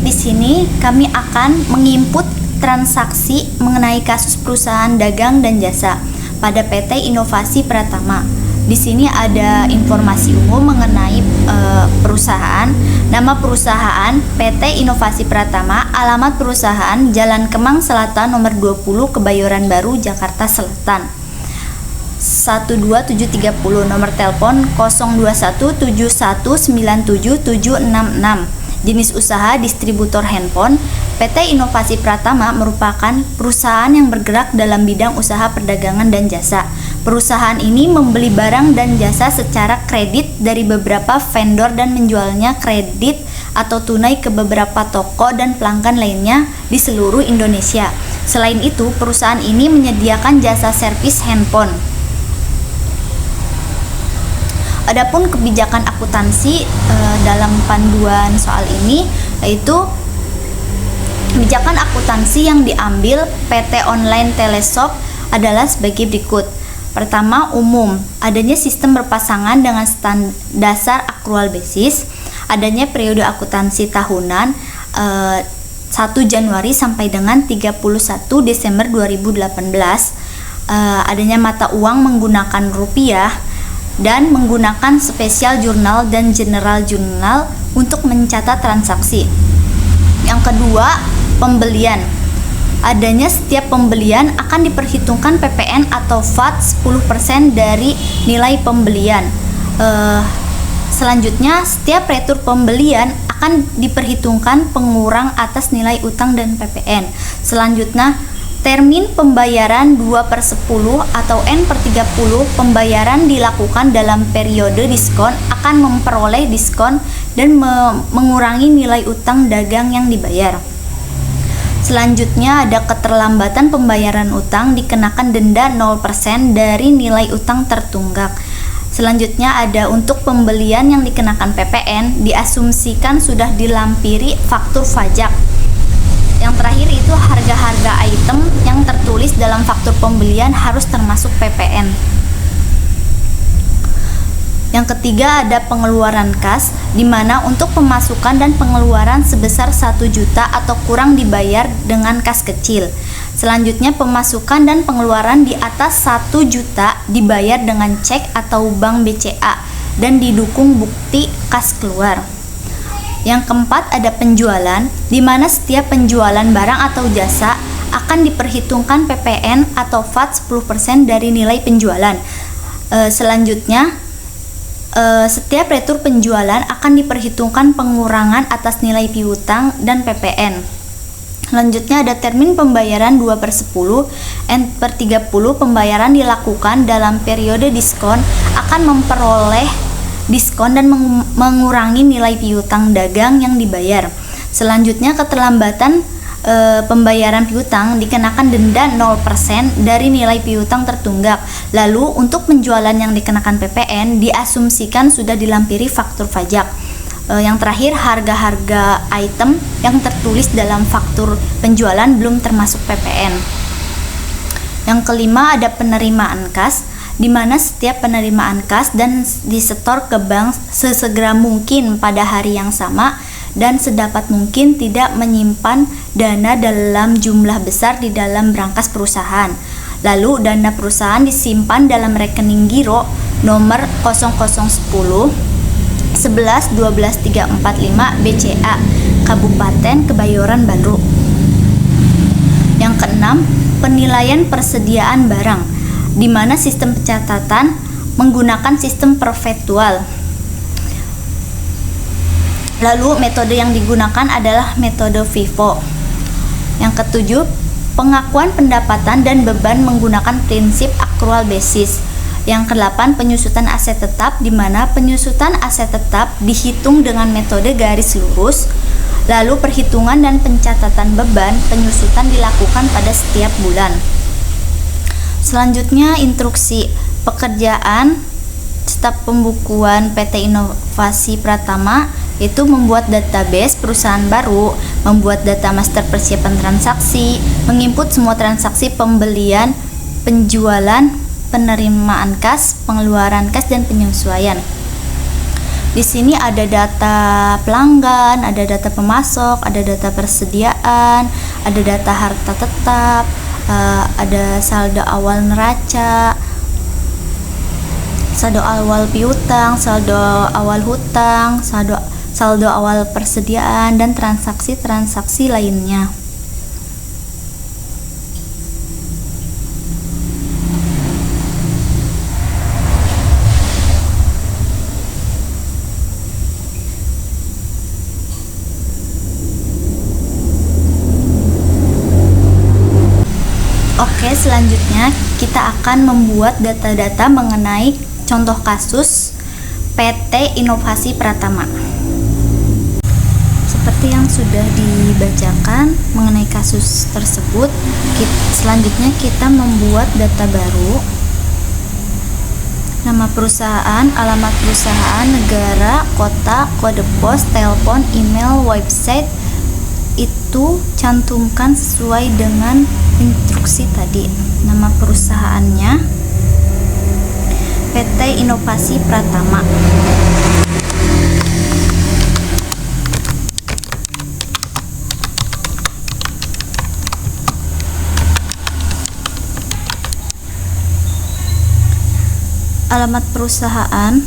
di sini kami akan menginput transaksi mengenai kasus perusahaan dagang dan jasa pada PT Inovasi Pratama. Di sini ada informasi umum mengenai perusahaan, nama perusahaan PT Inovasi Pratama, alamat perusahaan Jalan Kemang Selatan nomor 20 Kebayoran Baru, Jakarta Selatan 12730, nomor telepon 0217197766. Jenis usaha distributor handphone. PT Inovasi Pratama merupakan perusahaan yang bergerak dalam bidang usaha perdagangan dan jasa. Perusahaan ini membeli barang dan jasa secara kredit dari beberapa vendor dan menjualnya kredit atau tunai ke beberapa toko dan pelanggan lainnya di seluruh Indonesia. Selain itu, perusahaan ini menyediakan jasa servis handphone. Adapun kebijakan akuntansi dalam panduan soal ini, yaitu kebijakan akuntansi yang diambil PT Online Teleshop adalah sebagai berikut. Pertama, umum, adanya sistem berpasangan dengan dasar accrual basis, adanya periode akuntansi tahunan 1 Januari sampai dengan 31 Desember 2018, adanya mata uang menggunakan rupiah, dan menggunakan spesial jurnal dan general jurnal untuk mencatat transaksi. Yang kedua, pembelian. Adanya setiap pembelian akan diperhitungkan PPN atau VAT 10% dari nilai pembelian. Selanjutnya, setiap retur pembelian akan diperhitungkan pengurang atas nilai utang dan PPN. Selanjutnya, termin pembayaran 2/10 atau N/30 pembayaran dilakukan dalam periode diskon akan memperoleh diskon dan mengurangi nilai utang dagang yang dibayar. Selanjutnya ada keterlambatan pembayaran utang dikenakan denda 0% dari nilai utang tertunggak. Selanjutnya ada untuk pembelian yang dikenakan PPN diasumsikan sudah dilampiri faktur pajak. Yang terakhir itu harga-harga item yang tertulis dalam faktur pembelian harus termasuk PPN. Yang ketiga ada pengeluaran kas, di mana untuk pemasukan dan pengeluaran sebesar 1 juta atau kurang dibayar dengan kas kecil. Selanjutnya pemasukan dan pengeluaran di atas 1 juta dibayar dengan cek atau bank BCA dan didukung bukti kas keluar. Yang keempat ada penjualan, di mana setiap penjualan barang atau jasa akan diperhitungkan PPN atau VAT 10% dari nilai penjualan. Selanjutnya, setiap retur penjualan akan diperhitungkan pengurangan atas nilai piutang dan PPN. Selanjutnya ada termin pembayaran 2/10, N/30 pembayaran dilakukan dalam periode diskon akan memperoleh diskon dan mengurangi nilai piutang dagang yang dibayar. Selanjutnya keterlambatan pembayaran piutang dikenakan denda 0% dari nilai piutang tertunggak. Lalu untuk penjualan yang dikenakan PPN diasumsikan sudah dilampiri faktur pajak. Yang terakhir harga-harga item yang tertulis dalam faktur penjualan belum termasuk PPN. Yang kelima ada penerimaan kas, di mana setiap penerimaan kas dan disetor ke bank sesegera mungkin pada hari yang sama dan sedapat mungkin tidak menyimpan dana dalam jumlah besar di dalam brankas perusahaan. Lalu dana perusahaan disimpan dalam rekening giro nomor 0010 11 12 345 BCA Kabupaten Kebayoran Baru. Yang keenam, penilaian persediaan barang, di mana sistem pencatatan menggunakan sistem perpetual. Lalu metode yang digunakan adalah metode FIFO. Yang ketujuh, pengakuan pendapatan dan beban menggunakan prinsip accrual basis. Yang kedelapan, penyusutan aset tetap, di mana penyusutan aset tetap dihitung dengan metode garis lurus. Lalu perhitungan dan pencatatan beban penyusutan dilakukan pada setiap bulan. Selanjutnya instruksi pekerjaan staf pembukuan PT Inovasi Pratama itu membuat database perusahaan baru, membuat data master persiapan transaksi, menginput semua transaksi pembelian, penjualan, penerimaan kas, pengeluaran kas, dan penyesuaian. Di sini ada data pelanggan, ada data pemasok, ada data persediaan, ada data harta tetap, ada saldo awal neraca, saldo awal piutang, saldo awal hutang, saldo awal persediaan, dan transaksi-transaksi lainnya. Oke, selanjutnya kita akan membuat data-data mengenai contoh kasus PT Inovasi Pratama. Seperti yang sudah dibacakan mengenai kasus tersebut, selanjutnya kita membuat data baru. Nama perusahaan, alamat perusahaan, negara, kota, kode pos, telepon, email, website, itu cantumkan sesuai dengan instruksi tadi. Nama perusahaannya PT Inovasi Pratama. Alamat perusahaan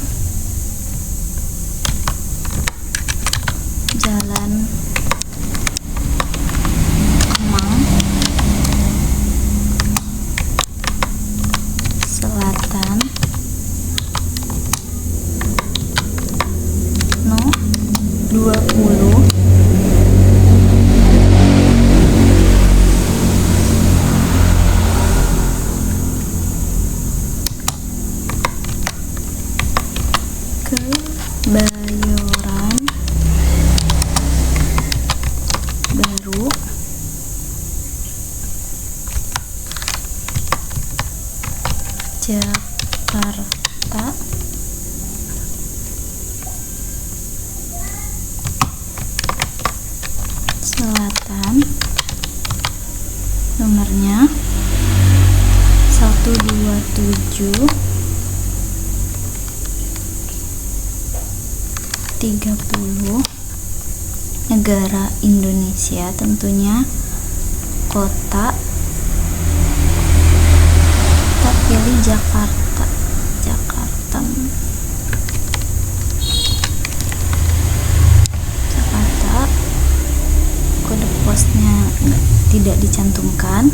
Jalan Kemang Selatan No 20 Kebayoran Baru, Jakarta. Selatan. Nomornya 127 30. Negara Indonesia tentunya. Kota kita pilih Jakarta. Jakarta. Kode posnya tidak dicantumkan.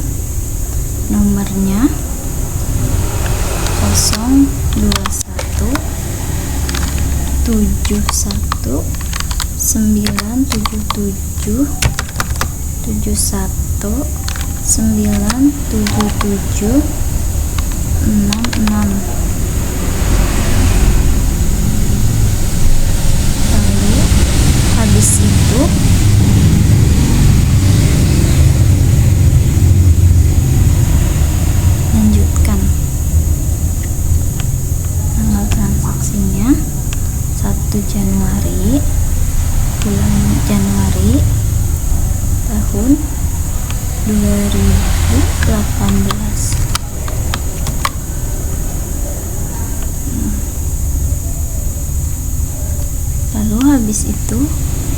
Nomornya 021 71 977 71 977 66. Lalu habis itu lanjutkan. Tanggal transaksinya 1 Januari, bulan Januari tahun 2018. Lalu habis itu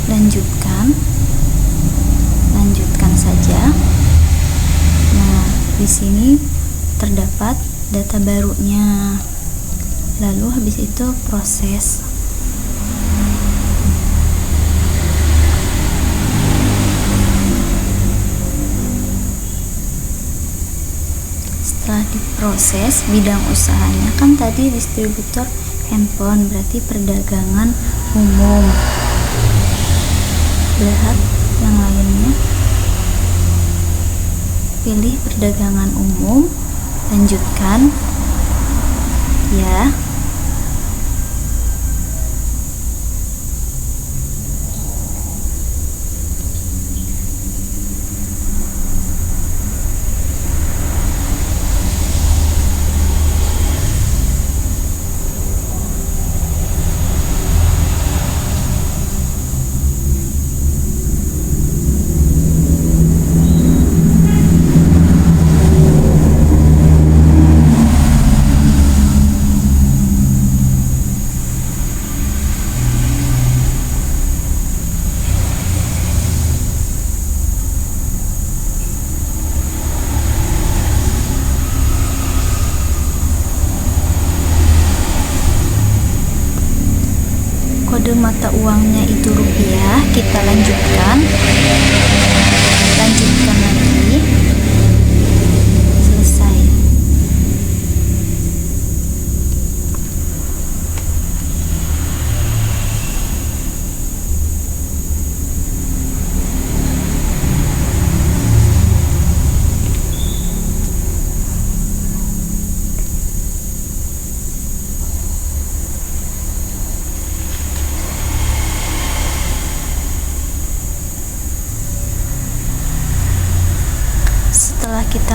lanjutkan saja. Nah, di sini terdapat data barunya. Lalu habis itu proses. Setelah diproses, bidang usahanya kan tadi distributor handphone, berarti perdagangan umum. Lihat yang lainnya, pilih perdagangan umum, lanjutkan ya.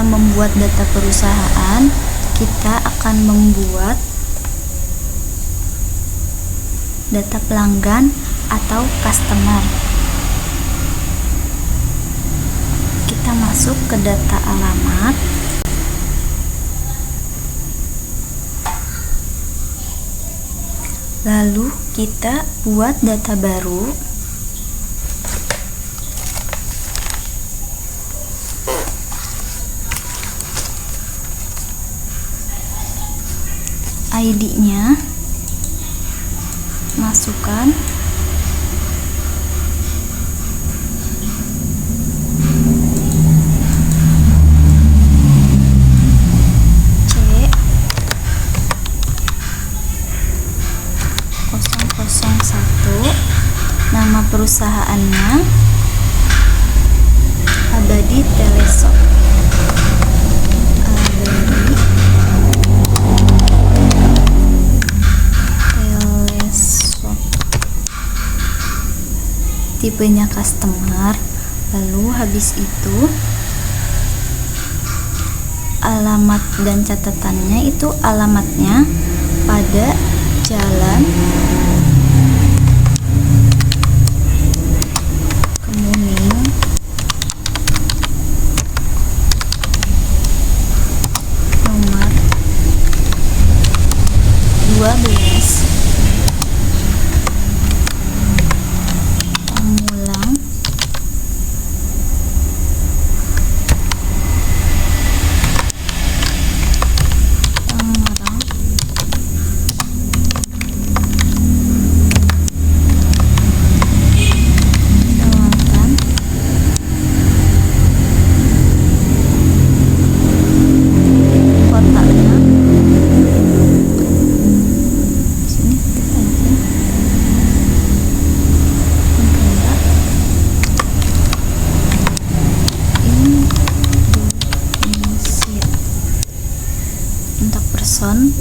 kita membuat data perusahaan, kita akan membuat data pelanggan atau customer. Kita masuk ke data alamat. Lalu kita buat data baru. ID-nya masukkan. Nama perusahaannya Abadi Teleshop. Abadi Teleshop. Tipenya customer. Lalu habis itu alamat dan catatannya itu alamatnya pada Jalan nomor 12 Pamulang Tangerang. Untuk person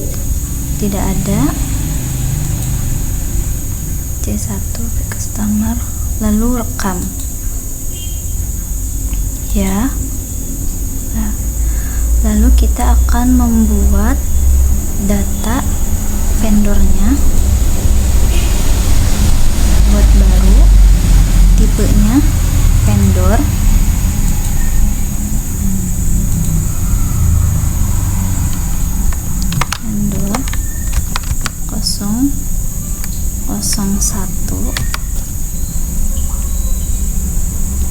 tidak ada. C1 customer, lalu rekam ya. Nah, lalu kita akan membuat data vendornya, buat baru, tipenya vendor. Vendor 001.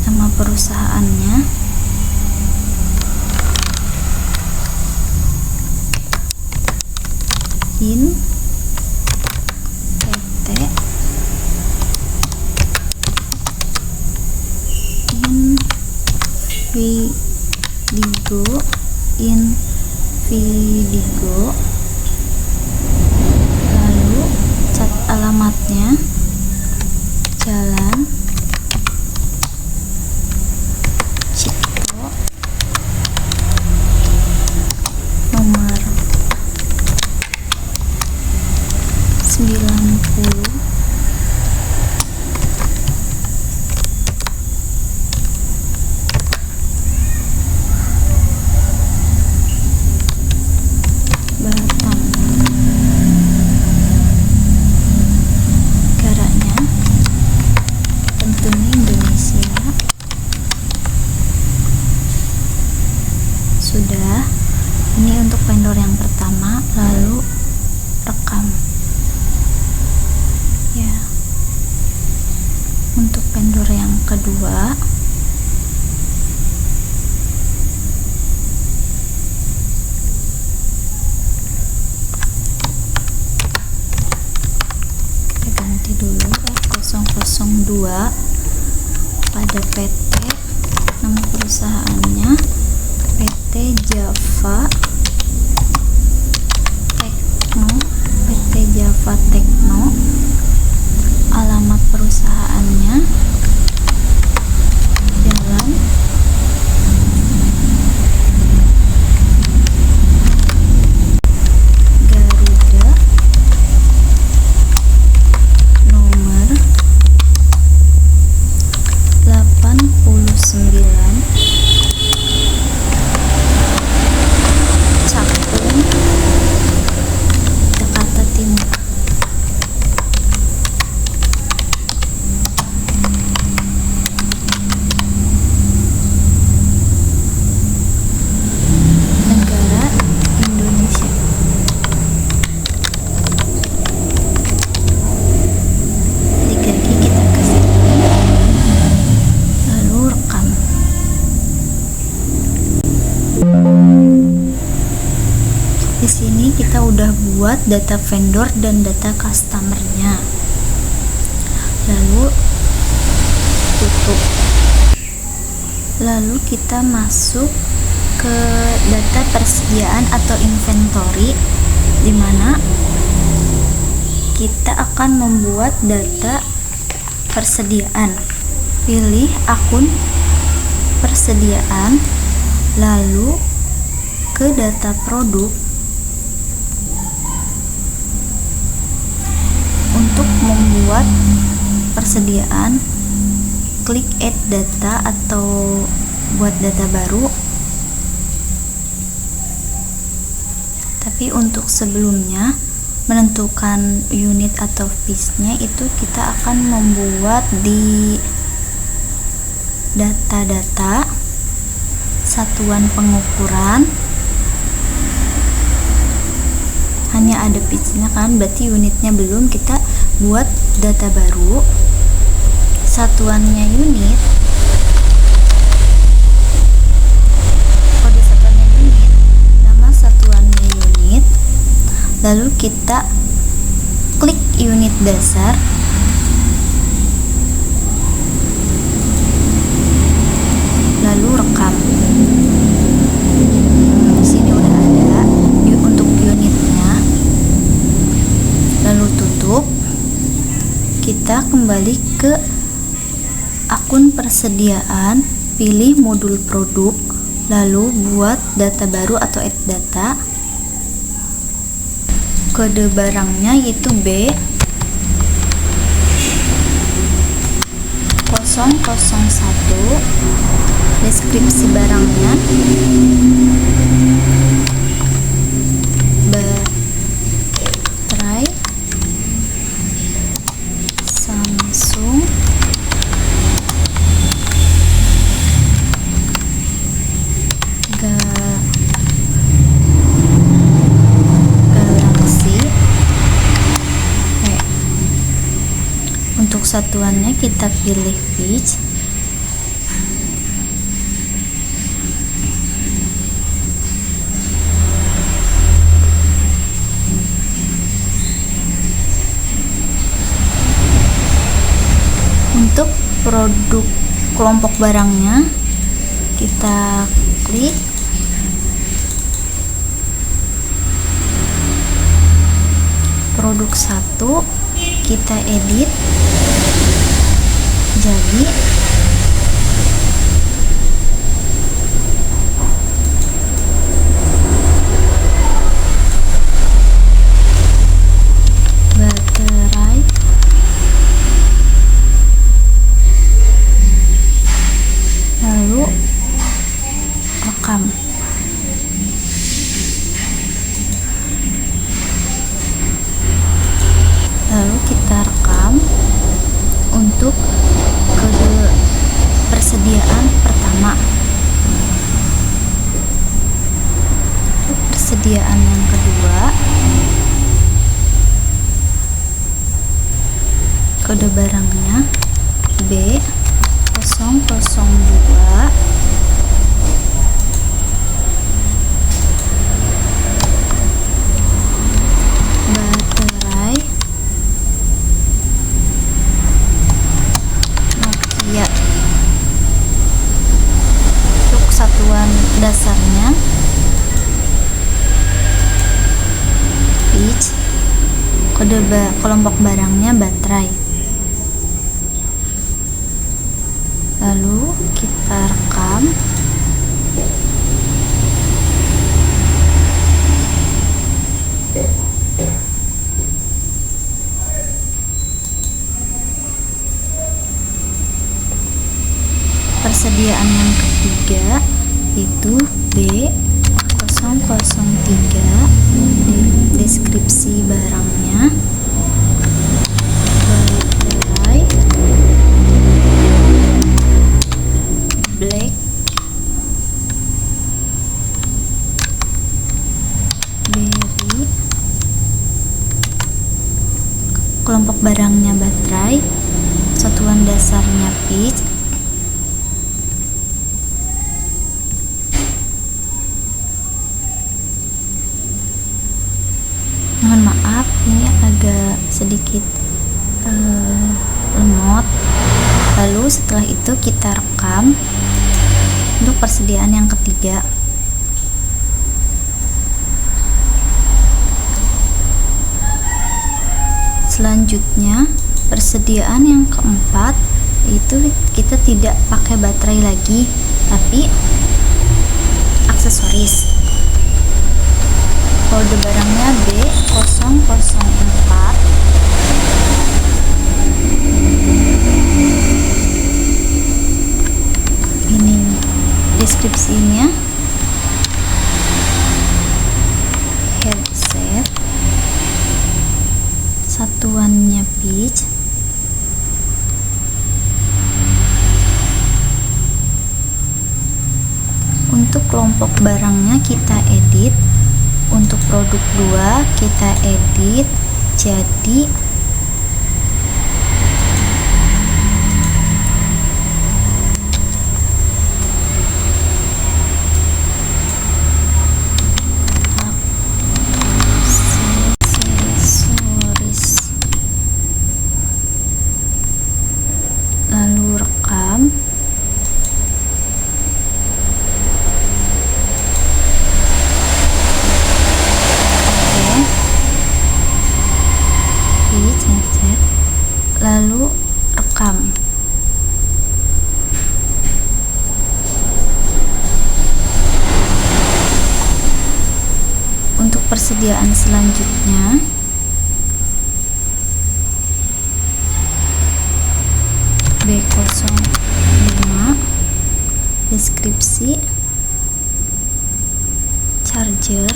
Nama perusahaannya In PT Invidigo. Lalu cat alamatnya Jalan Cipto nomor 90 Batam. Negaranya tentunya Indonesia. Sudah. Ini untuk vendor yang pertama, lalu rekam ya. Untuk vendor yang kedua kita ganti dulu 002 pada PT. Nama perusahaannya PT Java Tekno. PT Java Tekno. Alamat perusahaannya Jalan Garuda nomor 89 kita udah buat data vendor dan data customernya. Lalu tutup. Lalu kita masuk ke data persediaan atau inventory, di mana kita akan membuat data persediaan. Pilih akun persediaan, lalu ke data produk. Untuk membuat persediaan, klik add data atau buat data baru. Tapi untuk sebelumnya menentukan unit atau piece-nya itu kita akan membuat di data-data satuan pengukuran. Hanya ada piece-nya kan, berarti unitnya belum. Kita buat data baru, satuannya unit, kode satuannya unit, nama satuannya unit. Lalu kita klik unit dasar, lalu rekam. Di sini udah ada untuk unitnya. Lalu tutup. Kita kembali ke akun persediaan, pilih modul produk, lalu buat data baru atau add data. Kode barangnya yaitu B 001. Deskripsi barangnya baterai Samsung Galaxy. Untuk satuannya kita pilih pitch. Untuk produk kelompok barangnya kita klik, produk 1 kita edit jadi baterai lalu rekam. Lalu kita rekam untuk kode persediaan pertama. Untuk persediaan yang kedua, kode barangnya B 002. Baterai Nokia. Untuk satuan dasarnya pitch, kode kelompok barangnya baterai. Lalu kita rekam. Persediaan yang ketiga itu B 003. Deskripsi barangnya baterai blackberry. Kelompok barangnya baterai, satuan dasarnya pitch. Lalu setelah itu kita rekam untuk persediaan yang ketiga. Selanjutnya, persediaan yang keempat yaitu kita tidak pakai baterai lagi, tapi aksesoris. Kode barangnya B004. Ini deskripsinya. Headset, satuannya pitch, untuk kelompok barangnya kita edit. Untuk produk 2 kita edit jadi aksesoris. Lalu rekam. Lalu rekam. Untuk persediaan selanjutnya, B05, deskripsi, charger,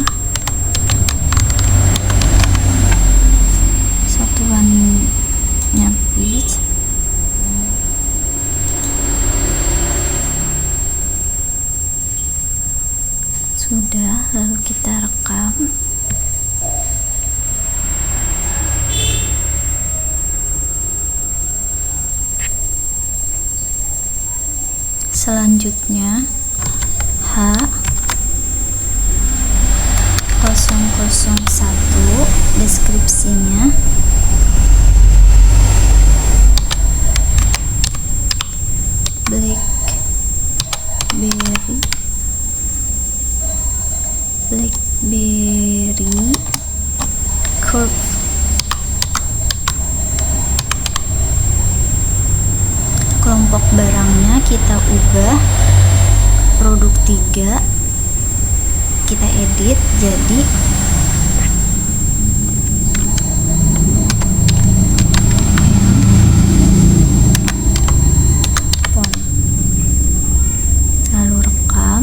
satuannya pitch, sudah. Lalu kita rekam. Selanjutnya H001, deskripsinya BlackBerry Curve. Kelompok barangnya kita ubah, produk 3 kita edit jadi font. Lalu rekam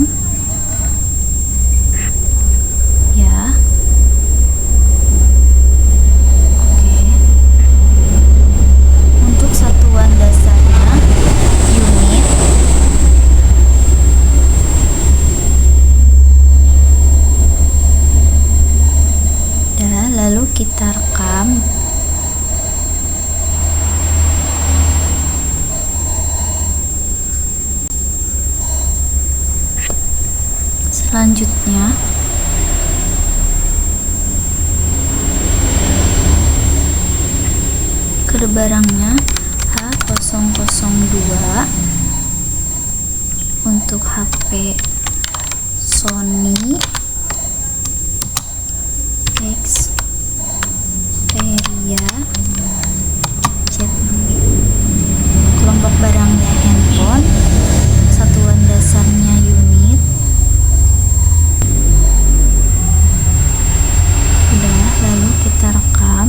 ya. Oke. Untuk satuan dasarnya unit, lalu kita rekam. Selanjutnya kode barangnya H002 untuk HP Sony Xperia Z. Kelompok barangnya handphone, satuan dasarnya unit. Udah, lalu kita rekam.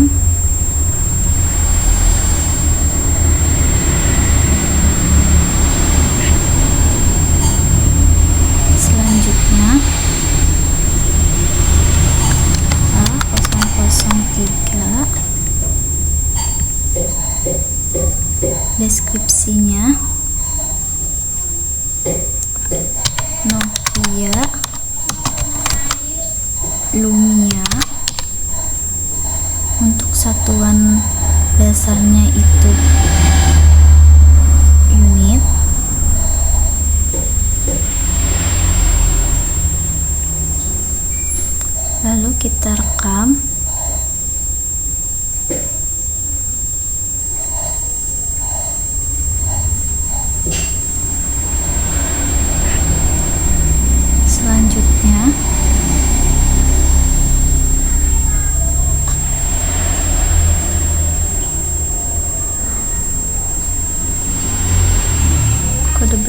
Selanjutnya A003, deskripsinya Nokia Lumia. Untuk satuan dasarnya itu unit. Lalu kita rekam.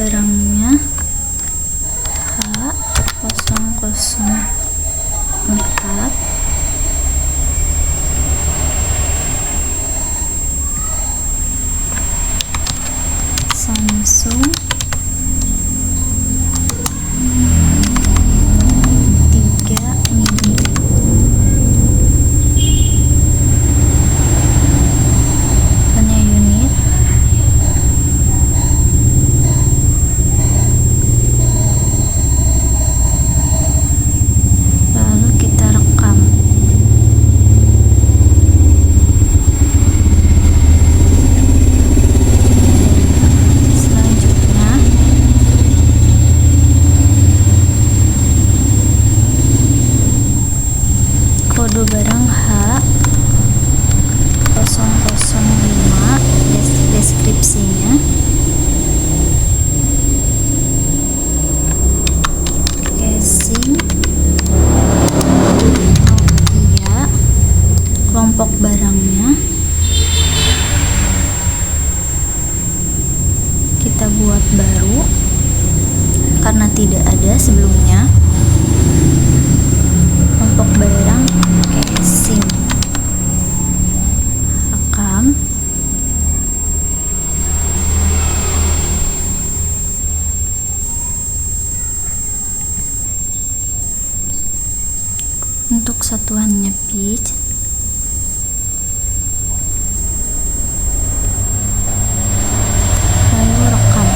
barangnya H004 Samsung 3 mini. Hanya unit lalu kita rekam. Kode barang H005, deskripsinya casing Nokia, kelompok barangnya kita buat baru karena tidak ada sebelumnya. Kelompok barang casing, rekam. Untuk satuannya pitch, lalu rekam.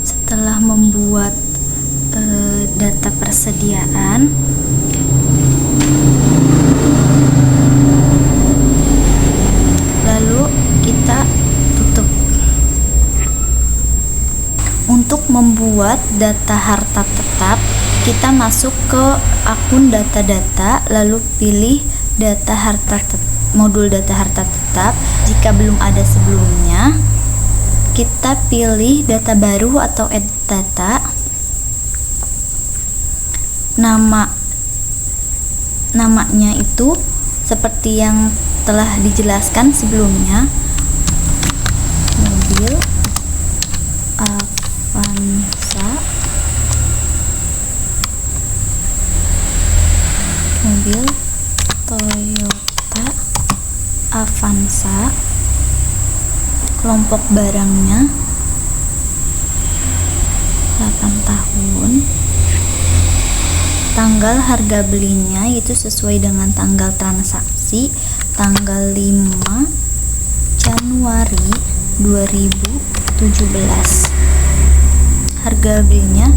Setelah membuat data persediaan, lalu kita tutup. Untuk membuat data harta tetap, kita masuk ke akun data-data, lalu pilih modul data harta tetap. Jika belum ada sebelumnya, kita pilih data baru atau add data. Namanya itu seperti yang telah dijelaskan sebelumnya, mobil Avanza, mobil Toyota Avanza, kelompok barangnya 8 tahun, tanggal harga belinya itu sesuai dengan tanggal transaksi, tanggal 5 Januari 2017. Harga belinya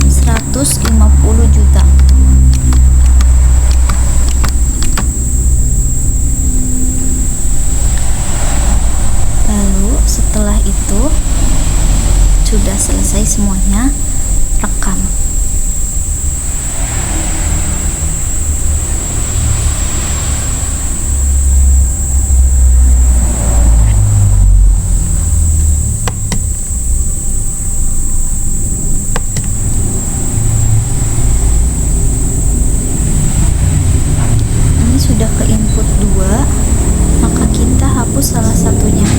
150 juta. Lalu setelah itu sudah selesai semuanya, rekam. Ini sudah ke input 2, maka kita hapus salah satunya.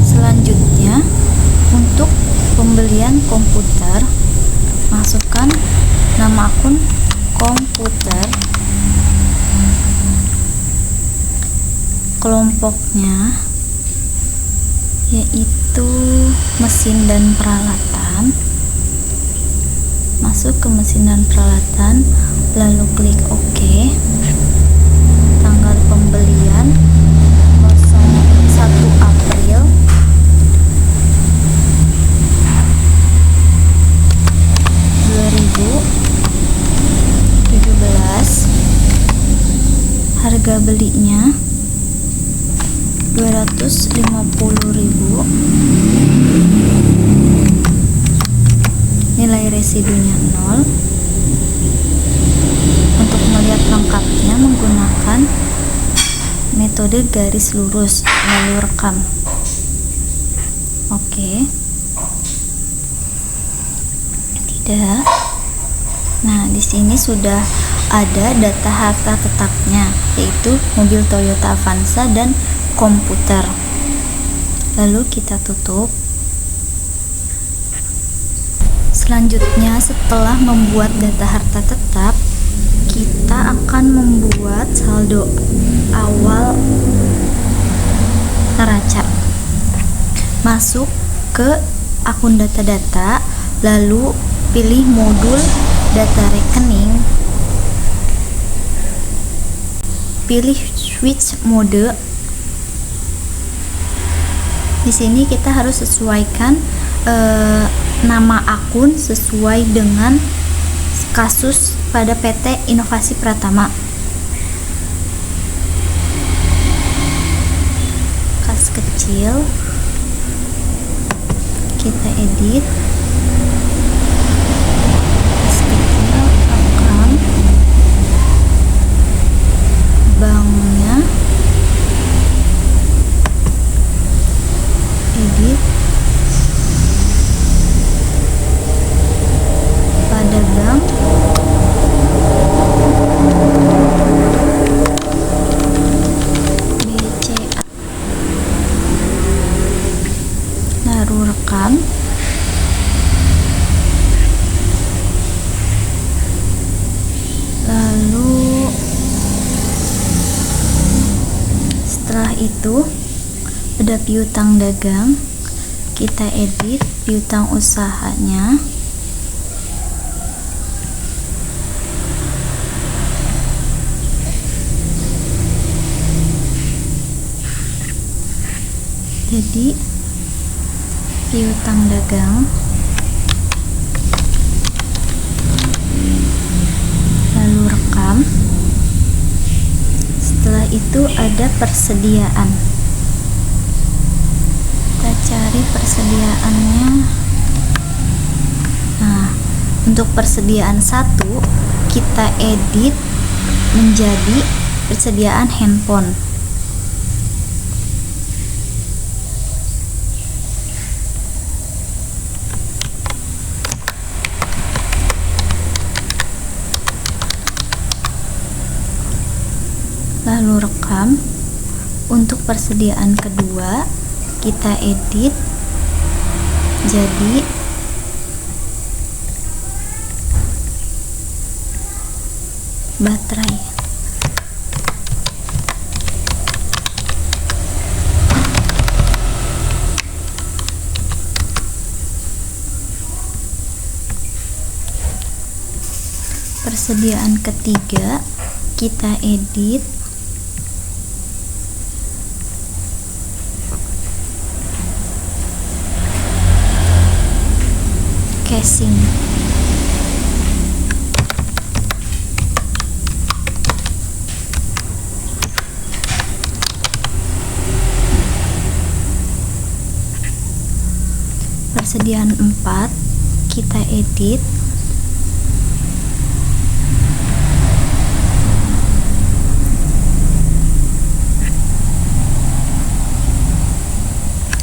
Selanjutnya, untuk pembelian komputer, masukkan nama akun komputer, kelompoknya yaitu mesin dan peralatan. Masuk ke mesin dan peralatan, lalu klik OK. Tanggal pembelian 1 April 2017. Harga belinya 250.000. Nilai residunya 0. Untuk melihat lengkapnya menggunakan metode garis lurus, lalu rekam. Oke. ada. Nah, di sini sudah ada data harta tetapnya, yaitu mobil Toyota Avanza dan komputer. Lalu kita tutup. Selanjutnya, setelah membuat data harta tetap, kita akan membuat saldo awal neraca. Masuk ke akun data-data, lalu pilih modul data rekening, pilih switch mode. Di sini kita harus sesuaikan nama akun sesuai dengan kasus pada PT Inovasi Pratama. Kas kecil, kita edit. Kas kecil, account, banknya, edit, pada bank, BCA, lalu rekam. Lalu setelah itu ada piutang dagang, kita edit piutang usahanya. Jadi piutang dagang, lalu rekam. Setelah itu ada persediaan, kita cari persediaannya. Nah, untuk persediaan 1 kita edit menjadi persediaan handphone. Lalu rekam. Untuk persediaan kedua kita edit jadi baterai. Persediaan ketiga kita edit casing. Persediaan 4 kita edit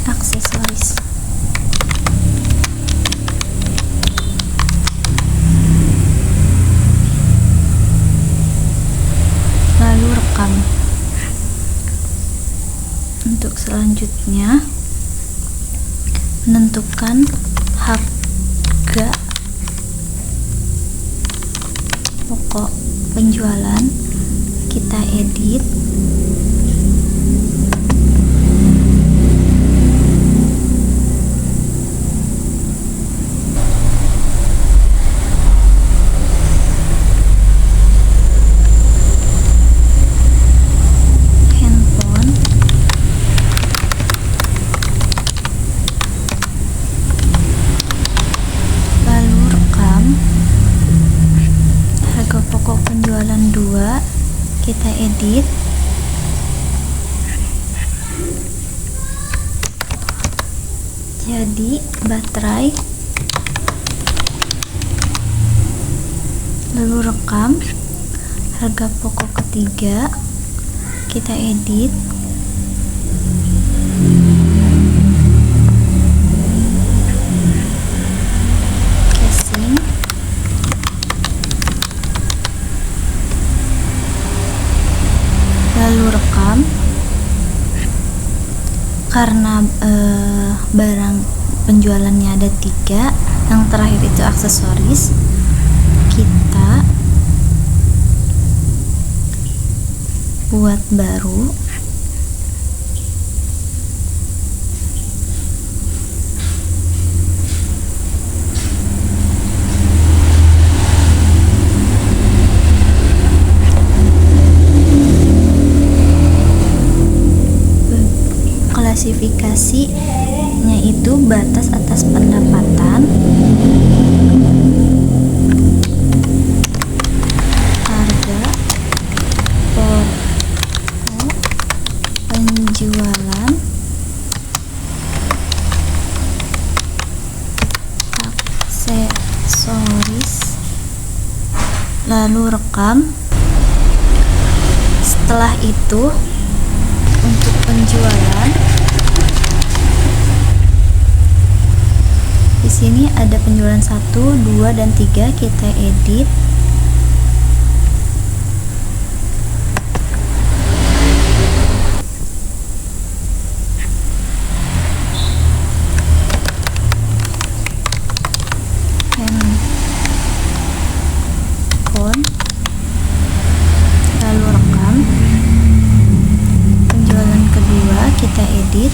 aksesoris. Lalu rekam. Untuk selanjutnya menentukan harga pokok penjualan, kita edit penjualan 2, kita edit jadi baterai. Lalu rekam. Harga pokok ketiga kita edit casing. karena barang penjualannya ada 3, yang terakhir itu aksesoris, kita buat baru. Klasifikasinya itu batas atas pendapatan, harga, pokok, penjualan, aksesoris, lalu rekam. Setelah itu untuk penjualan, di sini ada penjualan 1, 2, dan 3, kita edit. Handphone, lalu rekam. Penjualan kedua kita edit.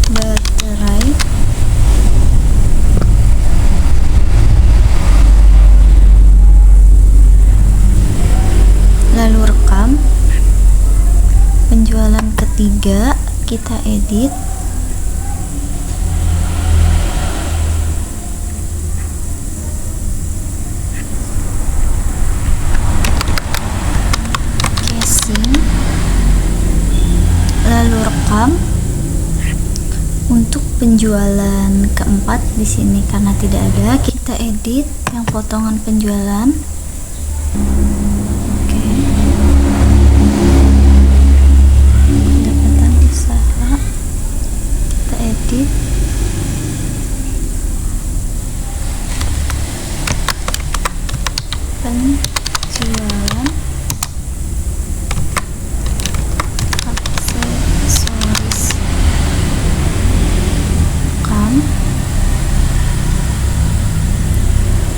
Baterai, lalu rekam. Penjualan ketiga kita edit. Casing, lalu rekam. Untuk penjualan keempat di sini karena tidak ada, kita edit yang potongan penjualan. Oke. Pendapatan usaha kita edit. Penjualan aksesoris,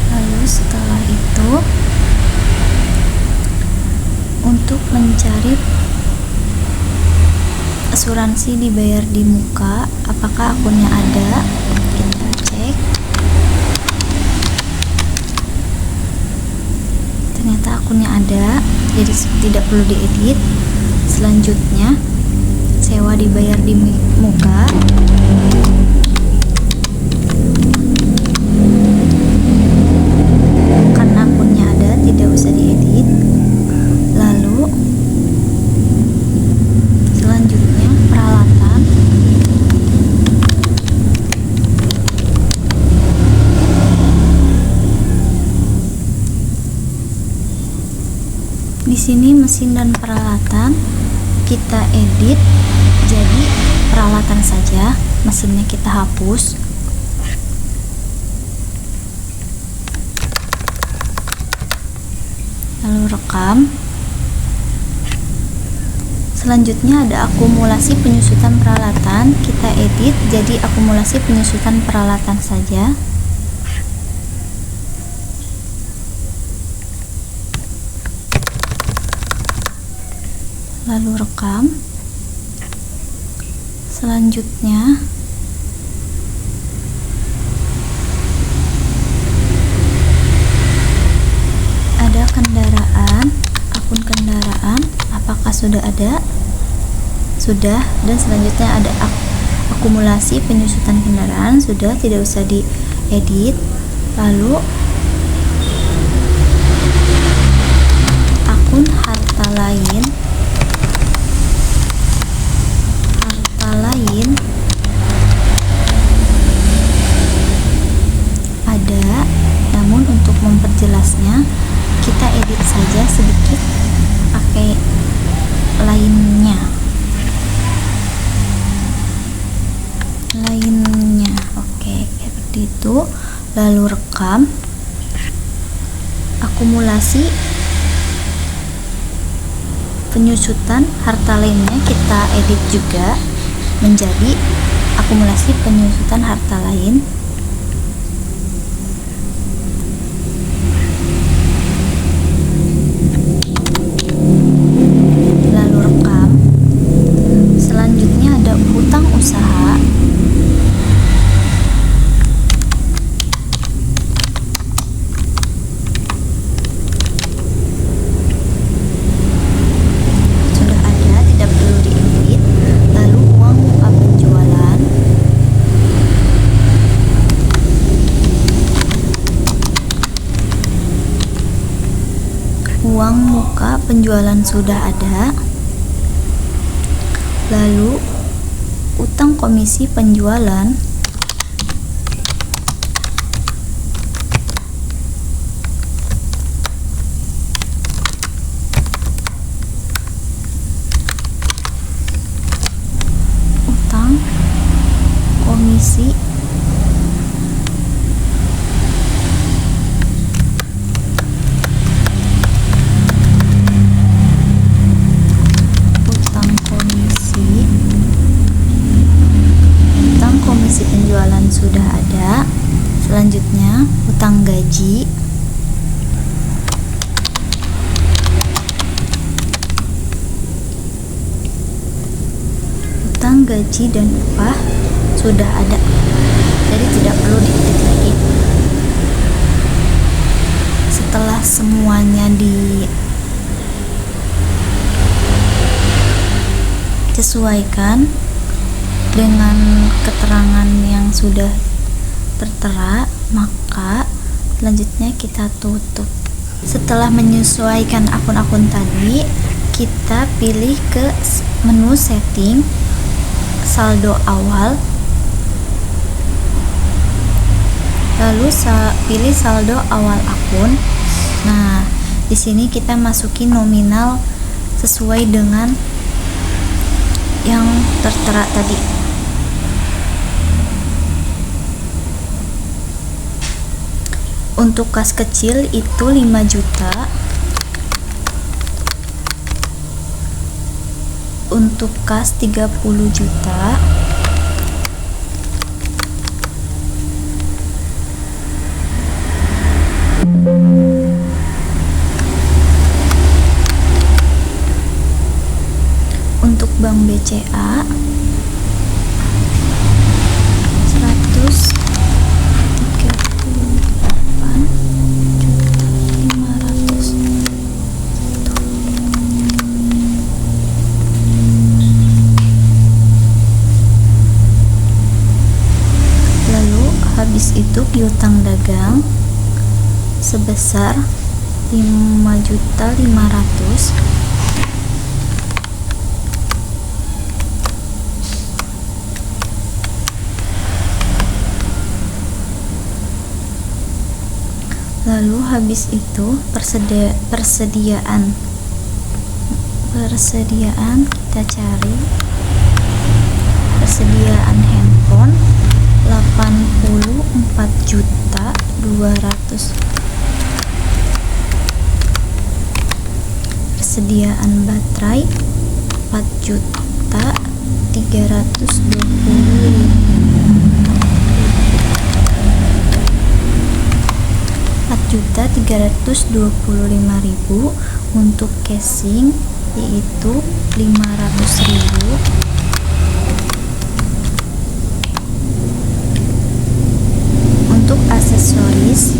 lalu setelah itu untuk mencari asuransi dibayar di muka, apakah akunnya ada, kita cek. Ternyata akunnya ada, jadi tidak perlu diedit. Selanjutnya sewa dibayar di muka. Karena akunnya ada, tidak usah diedit. Lalu selanjutnya peralatan. Di sini mesin dan peralatan kita edit jadi peralatan saja, mesinnya kita hapus. Lalu rekam. Selanjutnya ada akumulasi penyusutan peralatan, kita edit jadi akumulasi penyusutan peralatan saja. Lalu rekam. Selanjutnya ada kendaraan, akun kendaraan, apakah sudah ada? Sudah. Dan selanjutnya ada akumulasi penyusutan kendaraan, sudah, tidak usah diedit. Lalu akun harta lain, ada, namun untuk memperjelasnya kita edit saja sedikit pakai lainnya. Oke, seperti itu. lalu rekam, akumulasi penyusutan harta lainnya kita edit juga menjadi akumulasi penyusutan harta lain. Lalu rekam. Selanjutnya ada hutang usaha. Uang muka penjualan sudah ada. Lalu utang komisi penjualan. Utang komisi penjualan sudah ada. Selanjutnya utang gaji. Utang gaji dan upah sudah ada, jadi tidak perlu diedit lagi. Setelah semuanya disesuaikan dengan keterangan yang sudah tertera, maka selanjutnya kita tutup. Setelah menyesuaikan akun-akun tadi, kita pilih ke menu setting, saldo awal, lalu pilih saldo awal akun. Nah, di sini kita masukin nominal sesuai dengan yang tertera tadi. Untuk kas kecil itu 5 juta. Untuk kas 30 juta. Untuk bank BCA 138.500. Habis itu piutang dagang sebesar 5.500.000. Lalu habis itu persediaan kita cari persediaan handphone 84.200. Persediaan baterai 4.325.000. Untuk casing yaitu 500.000. Untuk aksesoris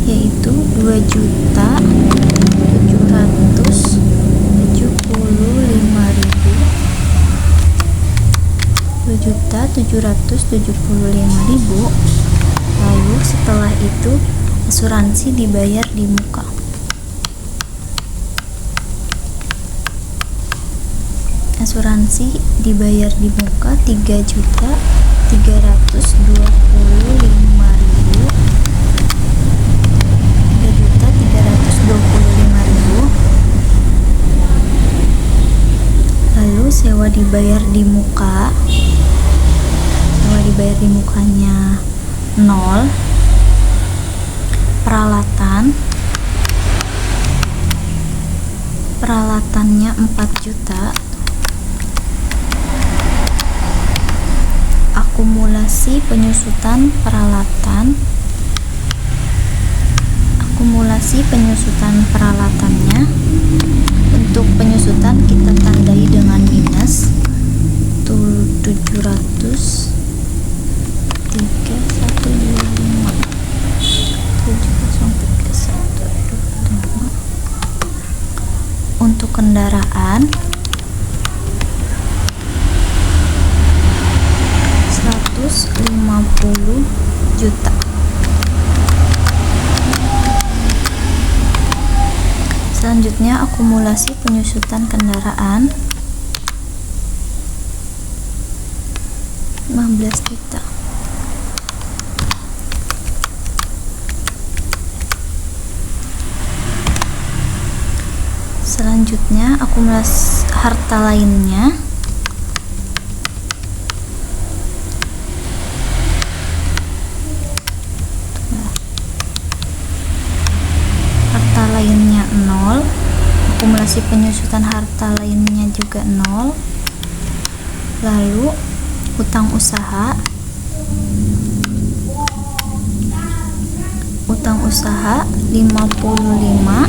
yaitu 2.775.000. Lalu setelah itu asuransi dibayar di muka. Asuransi dibayar di muka 3.325.000. Lalu sewa dibayar di muka. Sewa dibayar di mukanya 0. peralatannya 4 juta. Akumulasi penyusutan peralatannya. Untuk penyusutan kita tandai dengan minus 700 3125 703125. Untuk kendaraan 150 juta. Selanjutnya akumulasi penyusutan kendaraan 15 juta. Selanjutnya akumulasi harta lainnya lainnya 0, akumulasi penyusutan harta lainnya juga 0. Lalu utang usaha 55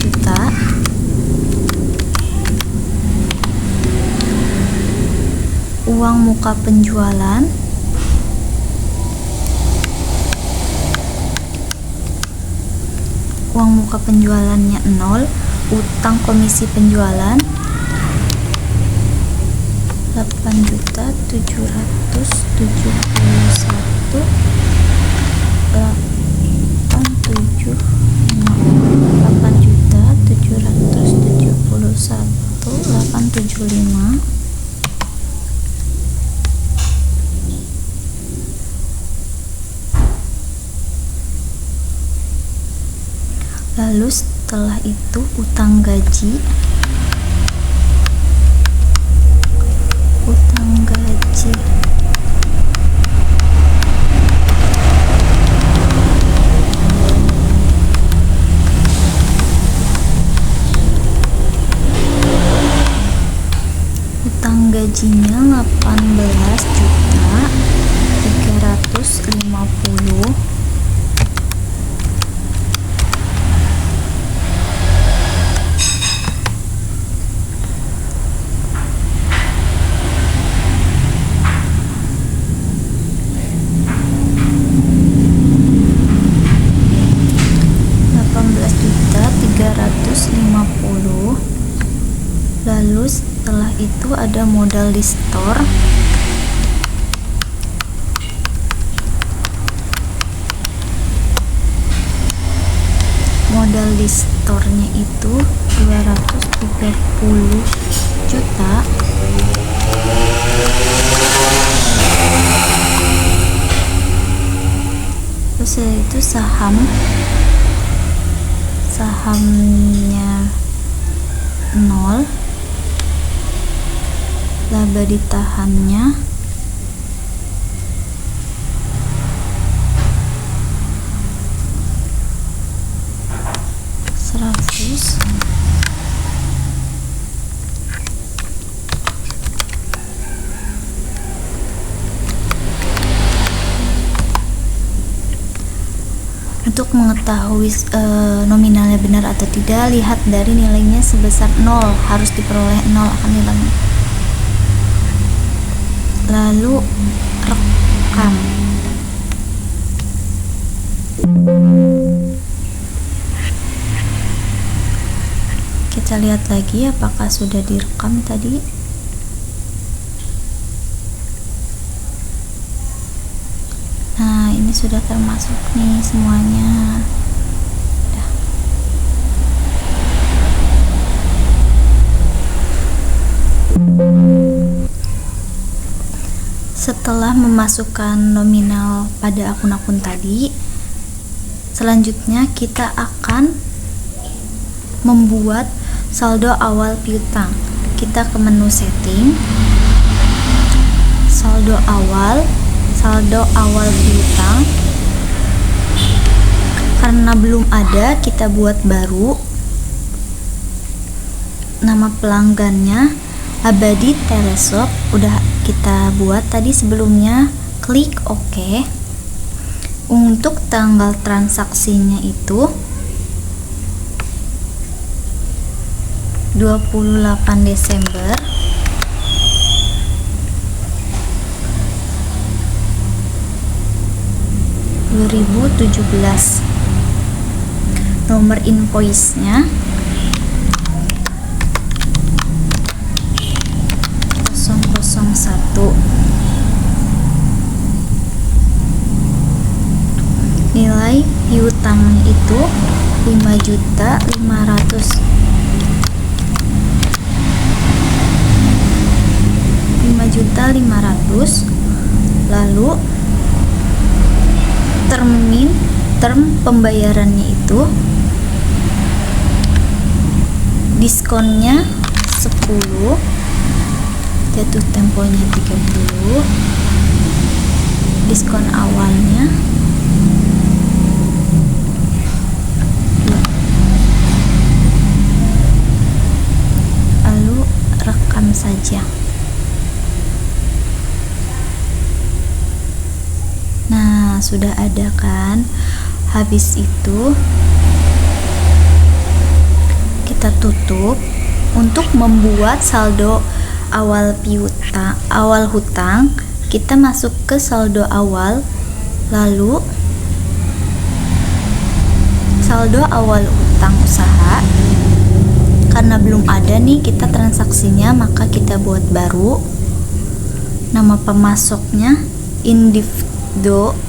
juta. Uang muka penjualan penjualannya 0. Utang komisi penjualan 8.771.875. Lalu setelah itu utang gaji gajinya 18.350. Lalu setelah itu ada modal di store. Modal di store-nya itu 230 juta. Terus itu sahamnya 0. Laba ditahannya 100. Untuk mengetahui nominalnya benar atau tidak, lihat dari nilainya sebesar 0, harus diperoleh 0 akan nilainya. Lalu rekam. Kita lihat lagi apakah sudah direkam tadi. Nah, ini sudah termasuk nih semuanya. Setelah memasukkan nominal pada akun-akun tadi, selanjutnya kita akan membuat saldo awal piutang. Kita ke menu setting, saldo awal piutang. Karena belum ada, kita buat baru. Nama pelanggannya Abadi Teleshop, udah kita buat tadi sebelumnya. Klik OK. Untuk tanggal transaksinya itu 28 Desember 2017. Nomor invoice-nya 001. Nilai piutangnya itu 5.500.000. 5.500.000. Lalu term pembayarannya itu diskonnya 10, jatuh temponya 30, diskon awalnya 2. Lalu rekam saja. Nah, sudah ada kan? Habis itu kita tutup. Untuk membuat saldo awal hutang, kita masuk ke saldo awal, lalu saldo awal hutang usaha. Karena belum ada nih kita transaksinya, maka kita buat baru. Nama pemasoknya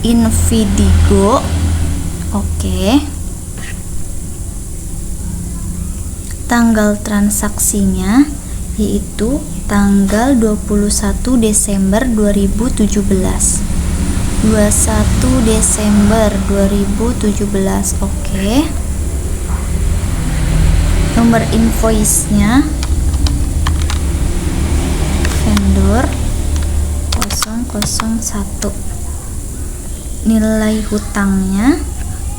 Invidigo. Oke. Tanggal transaksinya yaitu tanggal 21 Desember 2017. 21 Desember 2017. Oke. Nomor invoice-nya vendor 001. Nilai hutangnya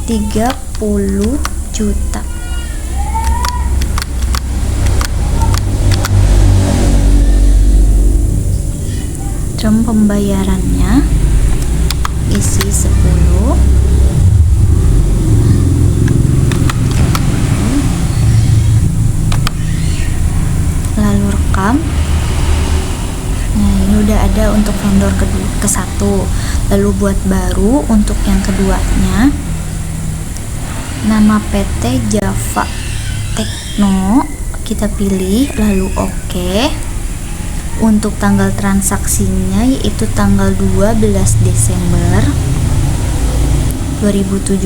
30 juta. Term pembayarannya isi 10. Lalu rekam. Nah, ini udah ada untuk vendor ke satu. Lalu buat baru untuk yang keduanya. Nama PT Java Tekno kita pilih, lalu OK. Untuk tanggal transaksinya yaitu tanggal 12 Desember 2017.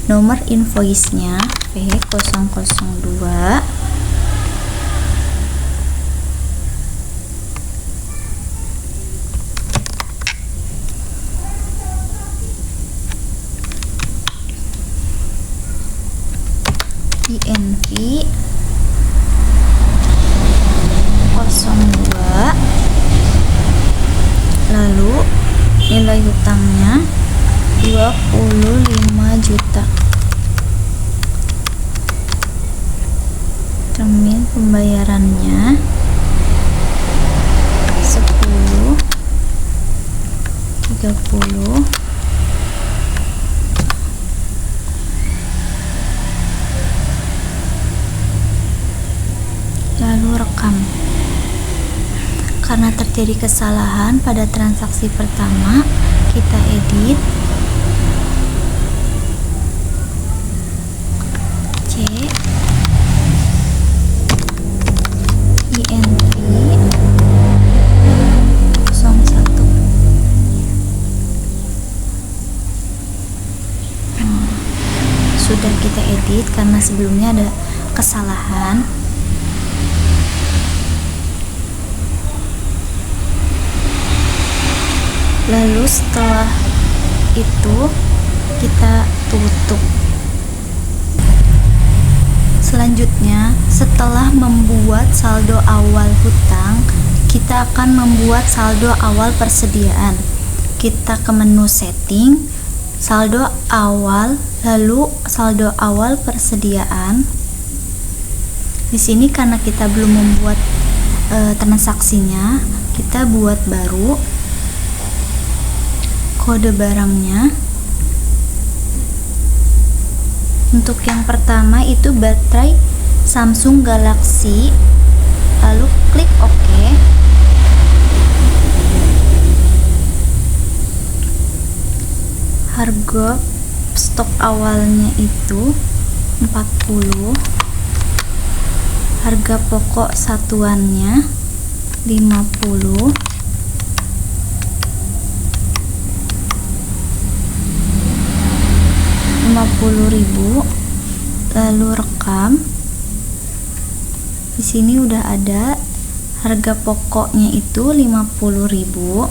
Nomor invoice-nya V002. INV 02. Lalu nilai hutangnya 25 juta. Termin pembayarannya 10, 30. Lalu rekam. Karena terjadi kesalahan pada transaksi pertama, kita edit. C INV 01. Sudah kita edit karena sebelumnya ada kesalahan. Lalu setelah itu kita tutup. Selanjutnya, setelah membuat saldo awal hutang, kita akan membuat saldo awal persediaan. Kita ke menu setting, saldo awal, lalu saldo awal persediaan. Di sini karena kita belum membuat transaksinya, kita buat baru. Kode barangnya. Untuk yang pertama itu baterai Samsung Galaxy, lalu klik OK. Harga stok awalnya itu 40, harga pokok satuannya 50, Rp50.000, lalu rekam. Di sini udah ada harga pokoknya itu 50.000.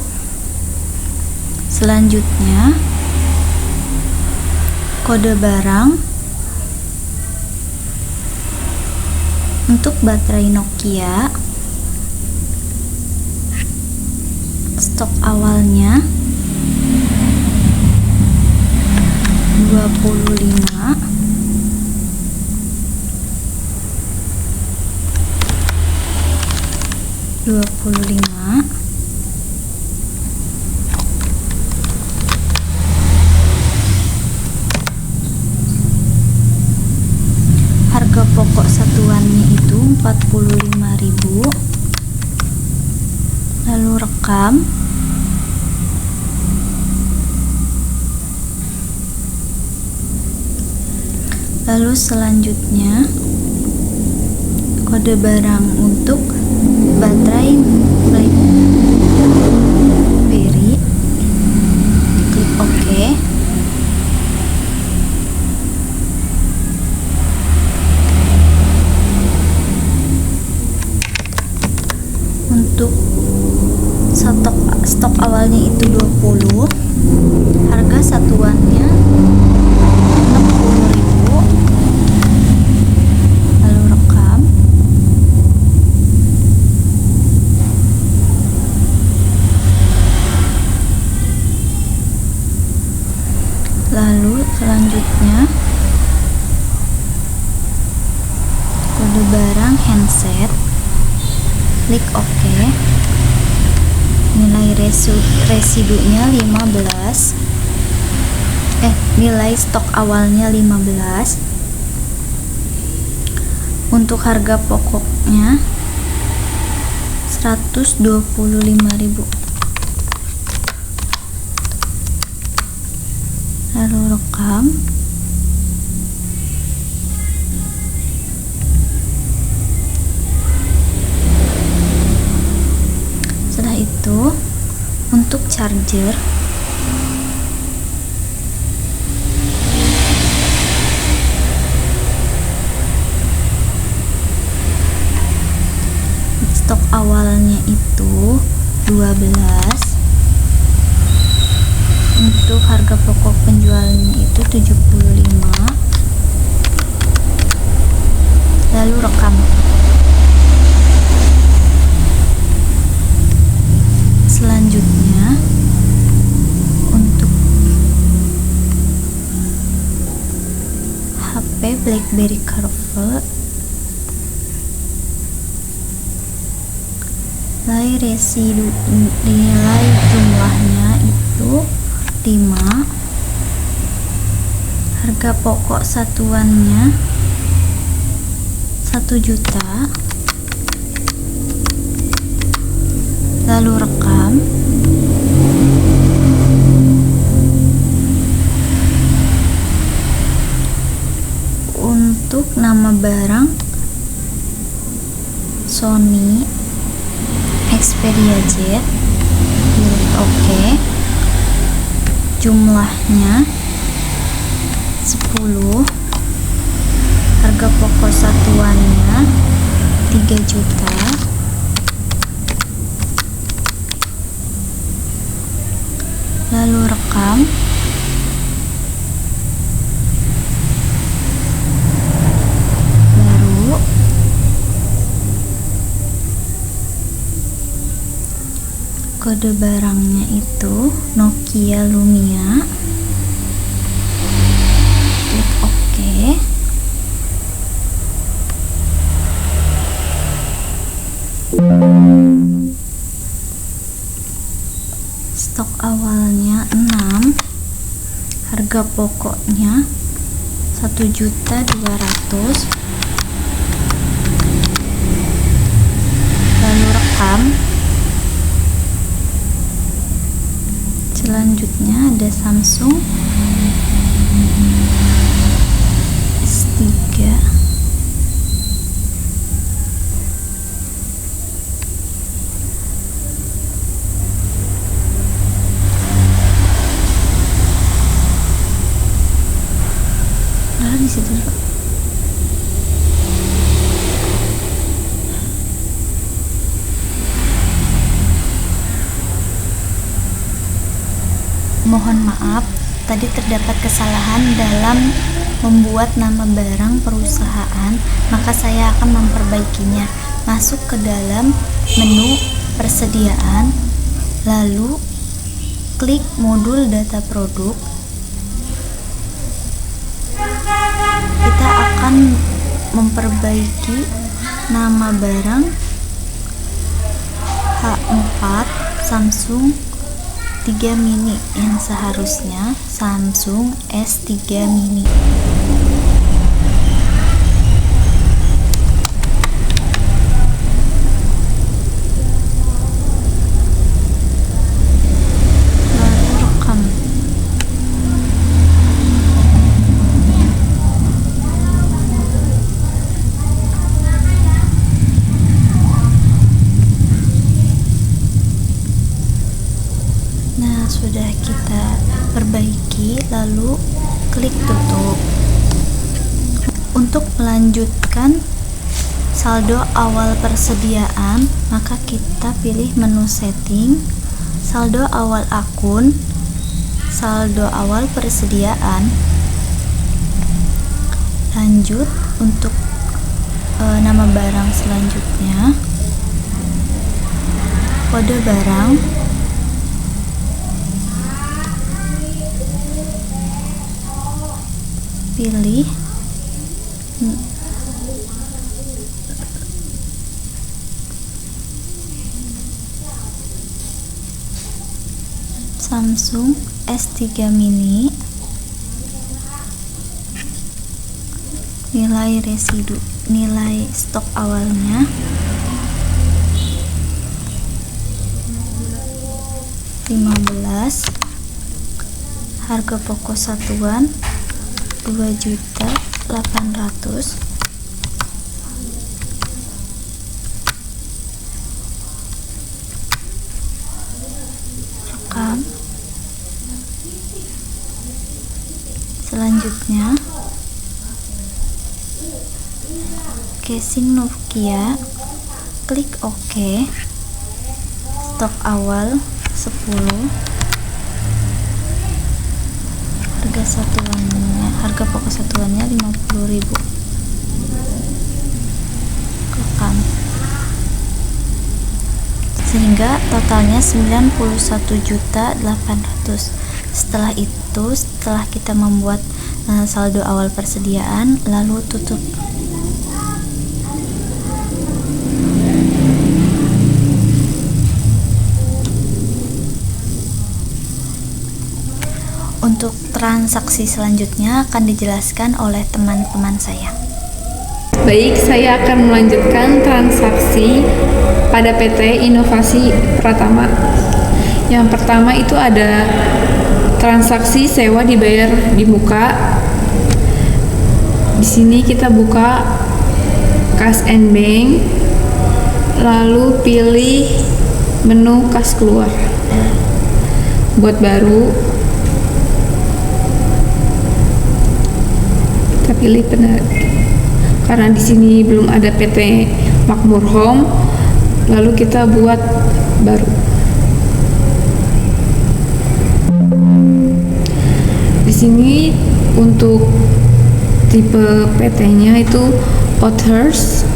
Selanjutnya kode barang. Untuk baterai Nokia, stok awalnya 25, harga pokok satuannya itu 45.000, lalu rekam. Lalu selanjutnya kode barang untuk baterai BlackBerry, klik OK. Untuk stok awalnya itu 20, harga satuannya 60.000, lalu rekam. Lalu selanjutnya kode barang handset, klik OK. Nilai residunya 15, nilai stok awalnya 15. Untuk harga pokoknya 125.000, lalu rekam. Setelah itu untuk charger, stok awalnya itu 12, untuk harga pokok penjualnya itu 75, lalu rekam. Selanjutnya untuk HP BlackBerry Curve, nilai jumlahnya itu 5, harga pokok satuannya 1 juta, lalu rekam. Untuk nama barang Sony Xperia Z, pilih OK. Jumlahnya 10, harga pokok satuannya 3 juta, lalu rekam. Baru kode barangnya itu Nokia Lumia, harga pokoknya 1.200.000, lalu rekam. Selanjutnya ada Samsung S3 di situ. Mohon maaf, tadi terdapat kesalahan dalam membuat nama barang perusahaan, maka saya akan memperbaikinya. Masuk ke dalam menu persediaan, lalu klik modul data produk. Kita akan memperbaiki nama barang H4 Samsung 3 mini yang seharusnya Samsung S3 mini. Lalu rekam. Nah, sudah kita perbaiki, lalu klik tutup. Untuk melanjutkan saldo awal persediaan, maka kita pilih menu setting, saldo awal akun, saldo awal persediaan. Lanjut untuk nama barang selanjutnya, kode barang, pilih Samsung S3 mini, nilai residu, nilai stok awalnya 15, harga pokok satuan 2.800.000. Rekam. Selanjutnya casing Nokia, klik OK. Stok awal 10, harga pokok satuannya 50.000. Rekam. Sehingga totalnya 91.800.000. Setelah itu, setelah kita membuat saldo awal persediaan, lalu tutup. Untuk transaksi selanjutnya akan dijelaskan oleh teman-teman saya. Baik, saya akan melanjutkan transaksi pada PT Inovasi Pratama. Yang pertama itu ada transaksi sewa dibayar di muka. Di sini kita buka Cash and Bank, lalu pilih menu kas keluar. Buat baru, kita pilih benar. Karena di sini belum ada PT Makmur Home, lalu kita buat baru. Di sini untuk tipe PT-nya itu Authors.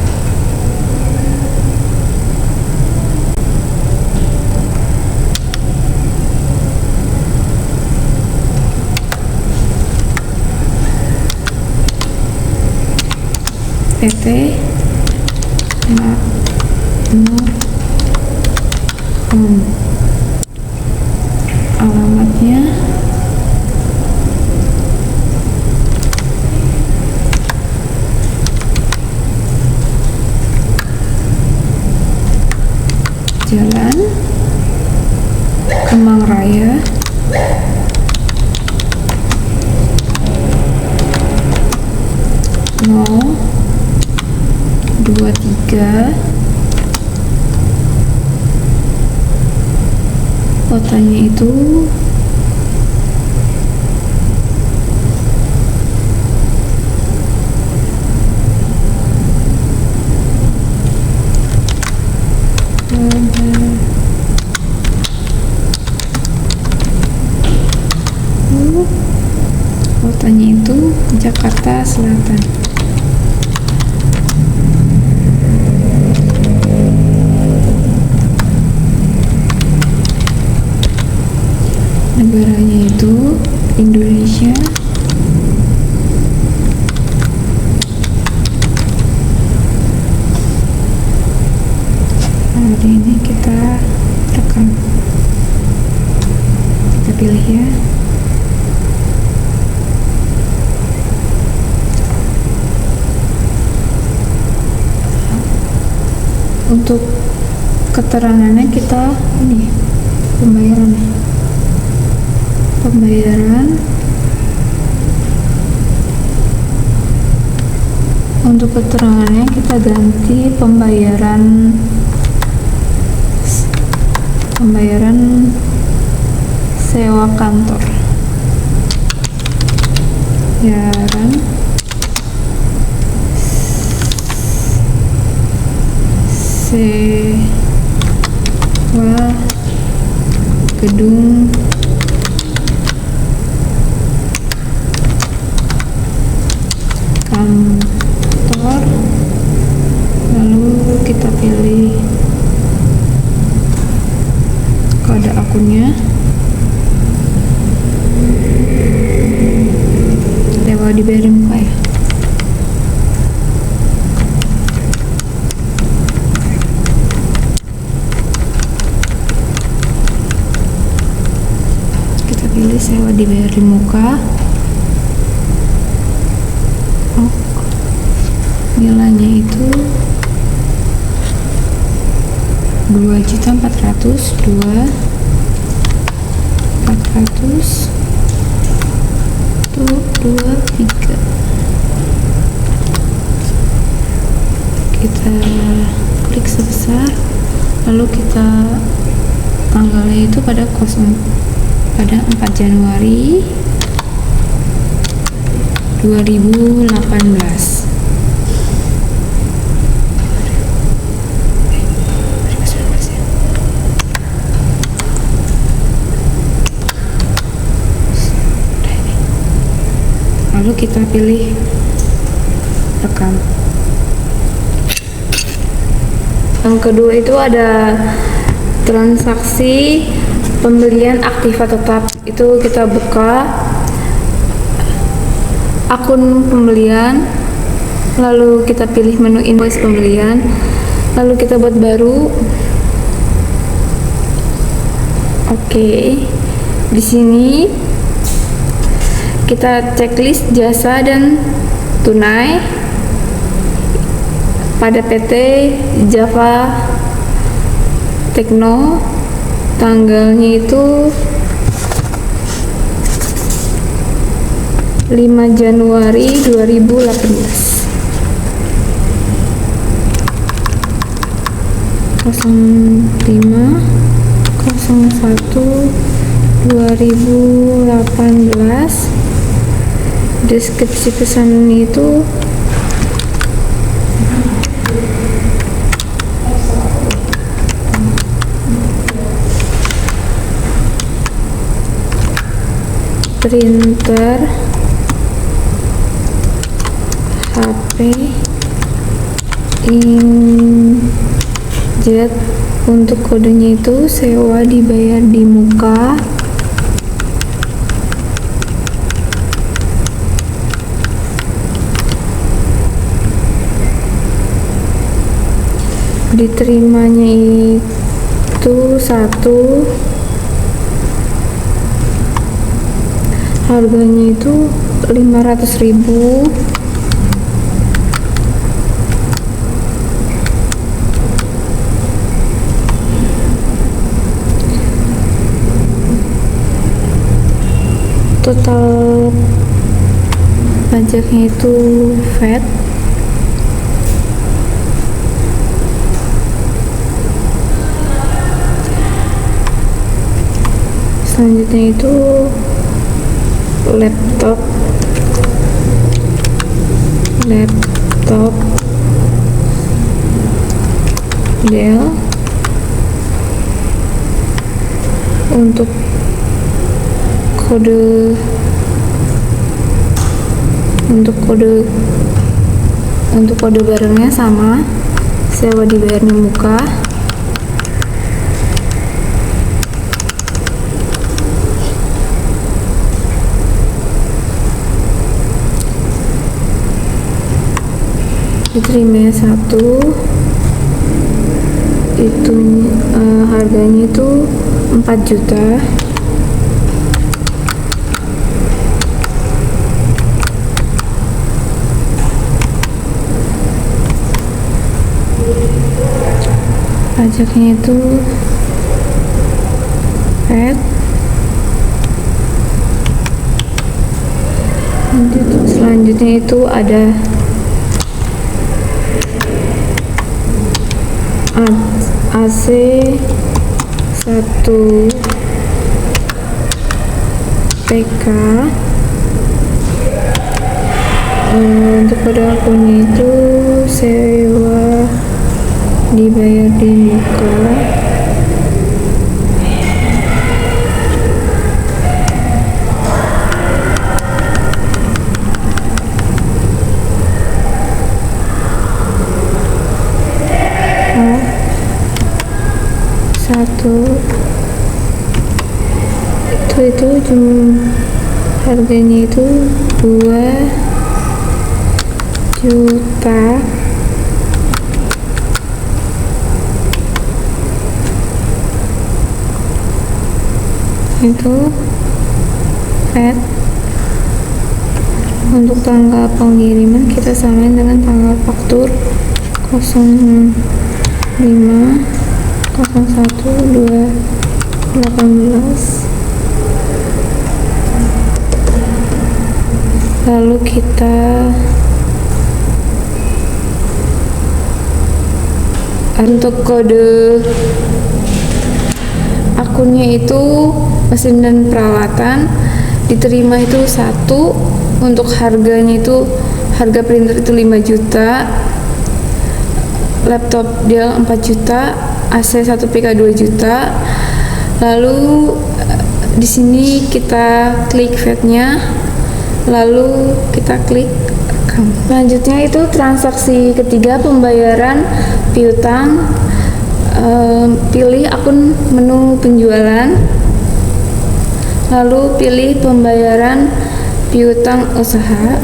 PT Makmur Home. Alamatnya Jalan Kemang Raya, nol 23. Kotanya itu Jakarta Selatan. Negaranya itu Indonesia. Hari ini kita rekam, kita pilih ya. Untuk keterangannya kita ini pembayaran untuk keterangannya kita ganti pembayaran sewa kantor pembayaran sewa gedung kantor, lalu kita pilih kode akunnya, lewat dibayar muka ya. Pilih sewa dibayar di muka. Nilainya itu 2.400.000, 400 tuh 23. Kita klik sebesar, lalu kita tanggalnya itu pada 4 Januari 2018. Lalu kita pilih rekam. Yang kedua itu ada transaksi pembelian aktiva tetap. Itu kita buka akun pembelian, lalu kita pilih menu invoice pembelian, lalu kita buat baru. Oke. Di sini kita checklist jasa dan tunai pada PT Java Tekno, tanggalnya itu 5 Januari 2018. 05/01/2018. Deskripsi pesan itu printer, HP, inkjet. Untuk kodenya itu sewa dibayar di muka. Diterimanya itu 1, harganya itu 500.000. pajaknya itu VAT. Selanjutnya itu laptop Dell. Untuk kode barangnya sama, sewa dibayarnya muka. Diterimanya 1, itu harganya itu 4 juta. Pajaknya itu VAT. Selanjutnya itu ada AC 1 PK. Untuk kode akunnya itu sewa dibayar di muka. Itu harganya itu 2 juta. Itu VAT. Untuk tanggal pengiriman kita samain dengan tanggal faktur 05/01/2018. Lalu kita untuk kode akunnya itu mesin dan peralatan diterima itu 1. Untuk harganya itu harga printer itu 5 juta, laptop Dell 4 juta, AC 1 PK 2 juta. Lalu di sini kita klik VAT-nya, lalu kita klik rekam. Selanjutnya itu transaksi ketiga, pembayaran piutang. Pilih akun menu penjualan, lalu pilih pembayaran piutang usaha.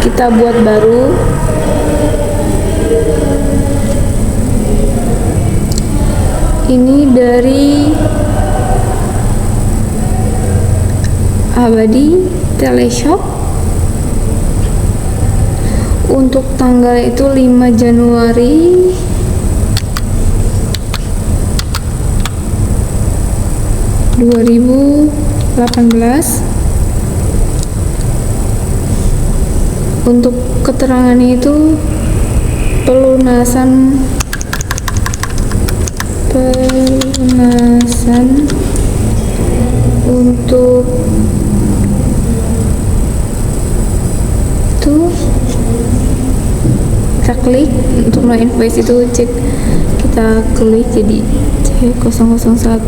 Kita buat baru. Ini dari Abadi Teleshop. Untuk tanggal itu 5 Januari 2018. Untuk keterangannya itu pelunasan untuk itu kita klik untuk no invoice itu cek, kita klik jadi C001,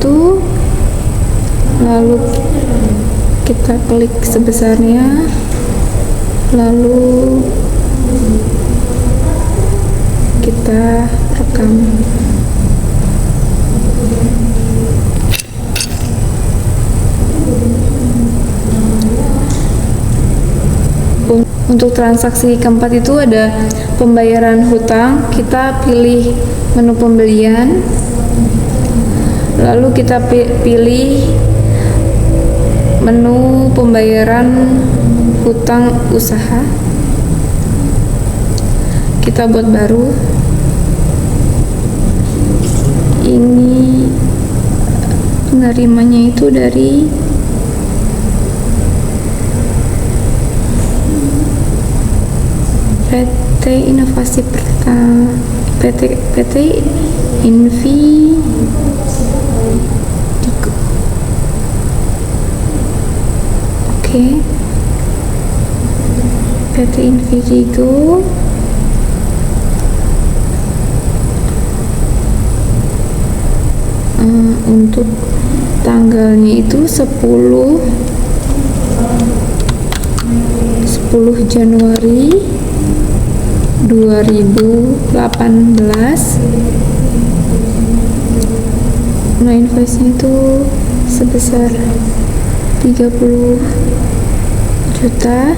lalu kita klik sebesarnya, lalu kita rekam. Untuk transaksi keempat itu ada pembayaran hutang. Kita pilih menu pembelian, lalu kita pilih menu pembayaran hutang usaha. Kita buat baru. Ini penerimanya itu dari PT Inovasi Pertama, PT Invi Digo. Oke. PT Invidigo untuk tanggalnya itu 10 Januari 2018. Nah, invoice-nya itu sebesar 30 juta.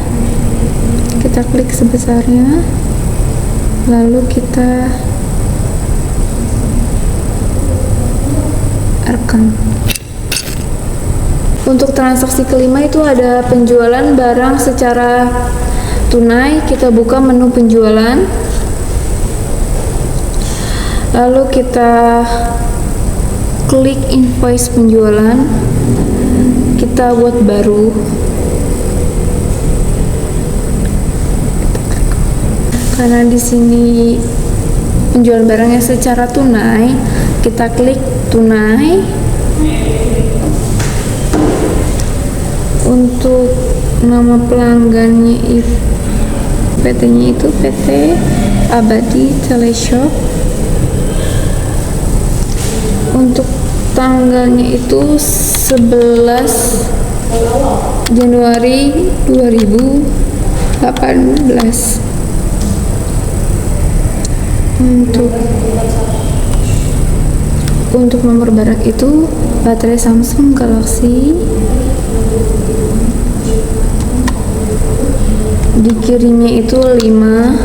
Kita klik sebesarnya, lalu kita rekam. Untuk transaksi kelima itu ada penjualan barang secara tunai. Kita buka menu penjualan, lalu kita klik invoice penjualan, kita buat baru. Karena di sini penjualan barangnya secara tunai, kita klik tunai. Untuk nama pelanggannya itu PT-nya itu PT Abadi Teleshop. Untuk tanggalnya itu 11 Januari 2018. Untuk nomor barang itu baterai Samsung Galaxy. Dikirimnya itu 5.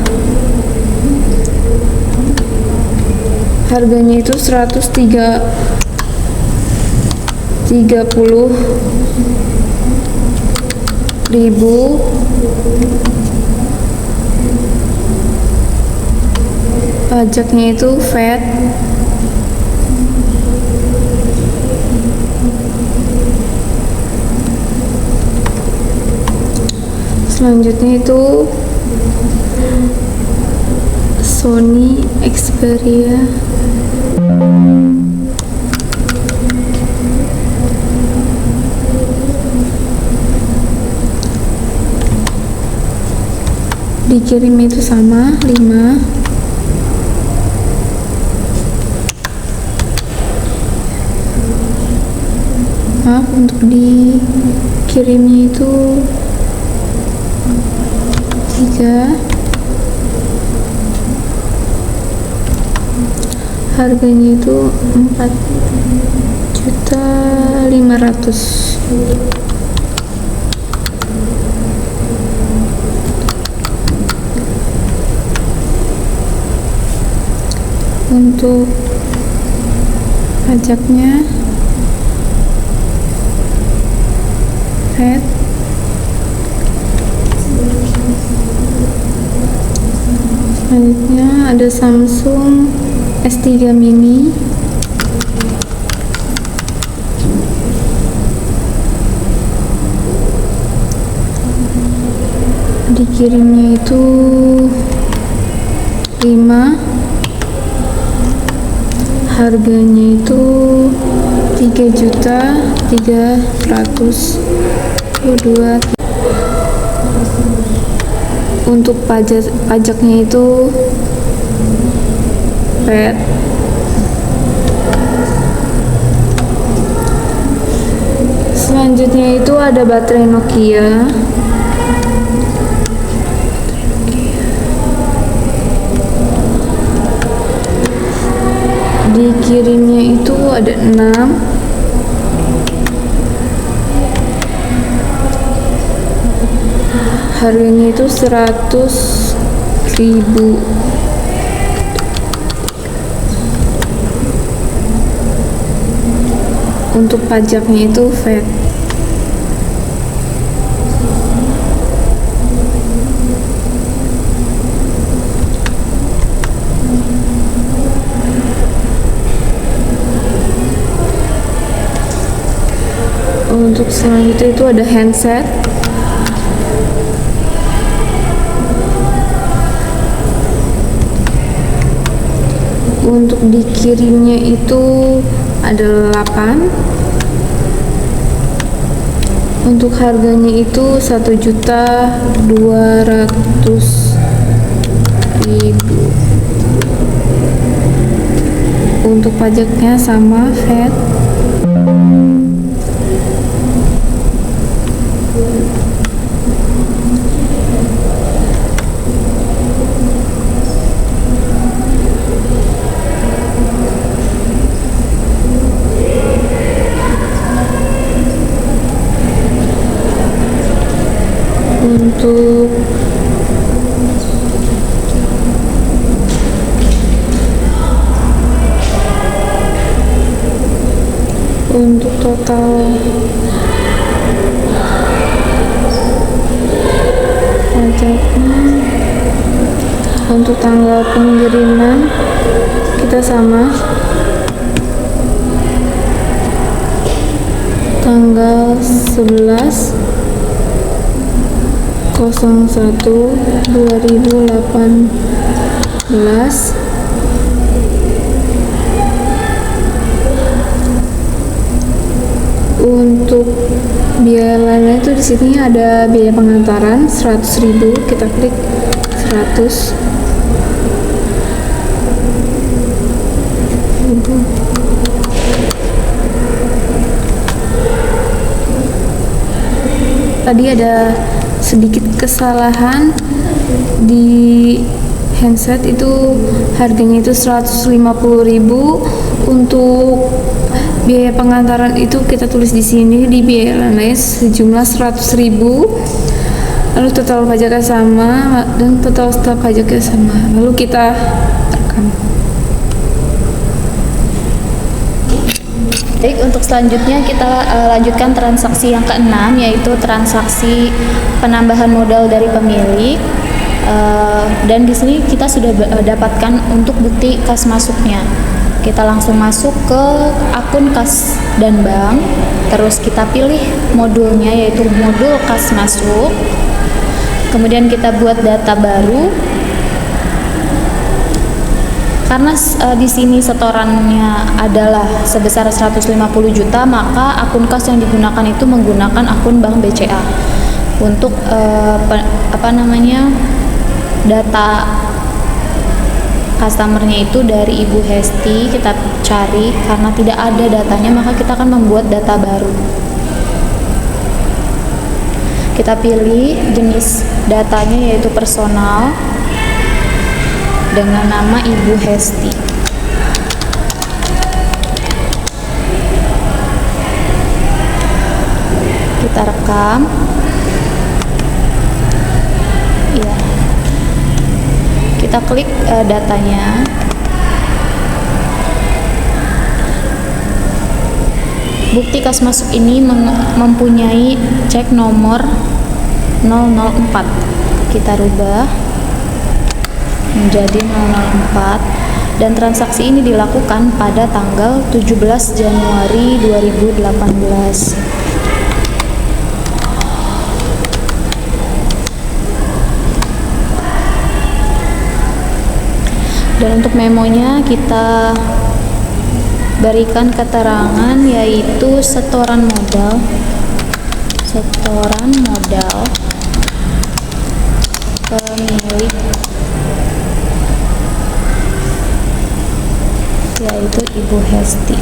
Harganya itu 130.000. Pajaknya itu VAT. Selanjutnya itu Sony Xperia. Dikirim itu sama 5. Maaf, untuk dikirimnya itu 3. Harganya itu 4.500.000. Untuk pajaknya VAT. Selanjutnya ada Samsung S3 mini. Dikirimnya itu 5. Harganya itu 3.322.000. Untuk pajaknya itu VAT. Selanjutnya itu ada baterai Nokia. Dikirimnya itu ada 6. Harganya itu 100.000. Untuk pajaknya itu VAT. Untuk selanjutnya itu ada handset. Untuk dikirimnya itu ada 8. Untuk harganya itu 1.200.000. Untuk pajaknya sama VAT. Untuk total pajaknya, untuk tanggal pengiriman kita sama, tanggal 11/01/2018. Untuk biaya lainnya itu di sini ada biaya pengantaran 100.000, kita klik 100.000. Tadi ada sedikit kesalahan di handset, itu harganya itu 150.000. Untuk biaya pengantaran itu kita tulis di sini di biaya lainnya sejumlah 100.000. Lalu total pajaknya sama dan total staf pajaknya sama. Lalu kita rekam. Baik, untuk selanjutnya kita lanjutkan transaksi yang keenam, yaitu transaksi penambahan modal dari pemilik. Dan di sini kita sudah dapatkan untuk bukti kas masuknya. Kita langsung masuk ke akun kas dan bank, terus kita pilih modulnya yaitu modul kas masuk. Kemudian kita buat data baru. Karena di sini setorannya adalah sebesar 150 juta, maka akun kas yang digunakan itu menggunakan akun bank BCA. Untuk data customernya itu dari Ibu Hesti, kita cari. Karena tidak ada datanya, maka kita akan membuat data baru. Kita pilih jenis datanya yaitu personal dengan nama Ibu Hesti. Kita rekam. Ya. Kita klik datanya. Bukti kas masuk ini mempunyai cek nomor 004. Kita rubah menjadi 004 dan transaksi ini dilakukan pada tanggal 17 Januari 2018. Dan untuk memonya kita berikan keterangan yaitu setoran modal pemilik yaitu Ibu Hesti.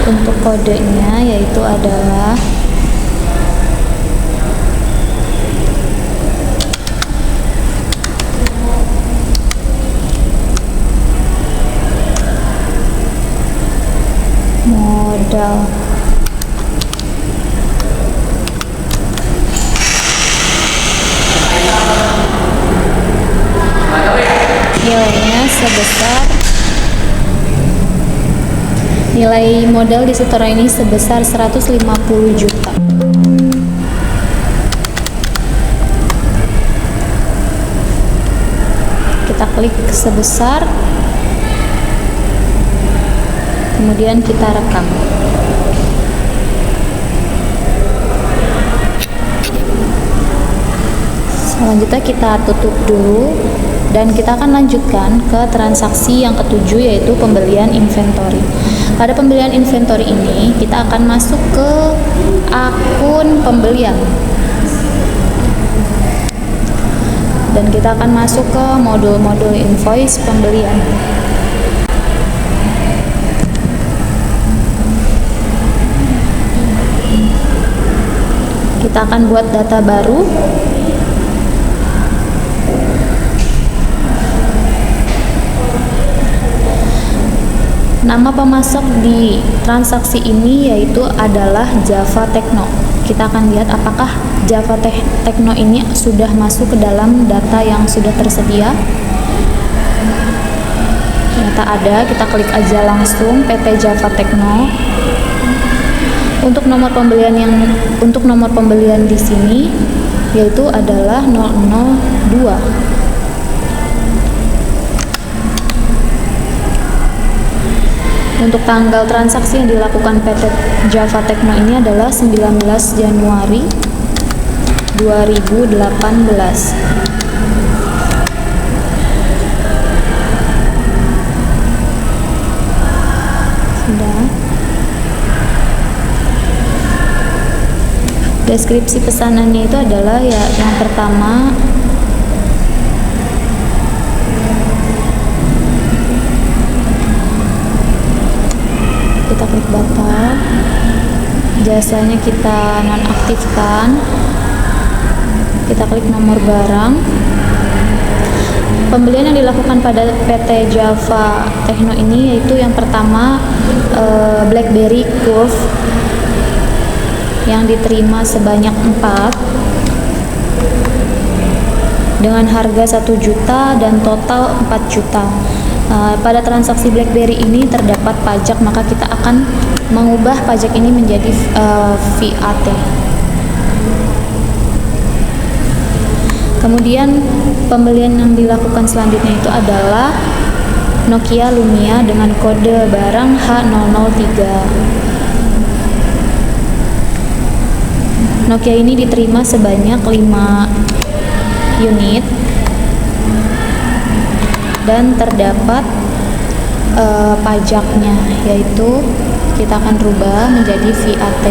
Untuk kodenya yaitu adalah modal. Nilainya sebesar nilai modal di setoran ini sebesar 150 juta. Kita klik sebesar, kemudian kita rekam. Selanjutnya kita tutup dulu dan kita akan lanjutkan ke transaksi yang ketujuh, yaitu pembelian inventory. Pada pembelian inventory ini kita akan masuk ke akun pembelian dan kita akan masuk ke modul-modul invoice pembelian. Kita akan buat data baru. Nama pemasok di transaksi ini yaitu adalah Java Techno. Kita akan lihat apakah Java Techno ini sudah masuk ke dalam data yang sudah tersedia. Ternyata ada, kita klik aja langsung PT Java Techno. Untuk nomor pembelian di sini yaitu adalah 002. Untuk tanggal transaksi yang dilakukan PT Java Techno ini adalah 19 Januari 2018. Sudah. Deskripsi pesanannya itu adalah ya yang pertama kita klik batal, jasanya kita nonaktifkan, kita klik nomor barang. Pembelian yang dilakukan pada PT Java Techno ini yaitu yang pertama BlackBerry Curve yang diterima sebanyak 4 dengan harga 1 juta dan total 4 juta. Pada transaksi BlackBerry ini terdapat pajak, maka kita akan mengubah pajak ini menjadi VAT. Kemudian pembelian yang dilakukan selanjutnya itu adalah Nokia Lumia dengan kode barang H003. Nokia ini diterima sebanyak 5 unit dan terdapat pajaknya, yaitu kita akan rubah menjadi VAT.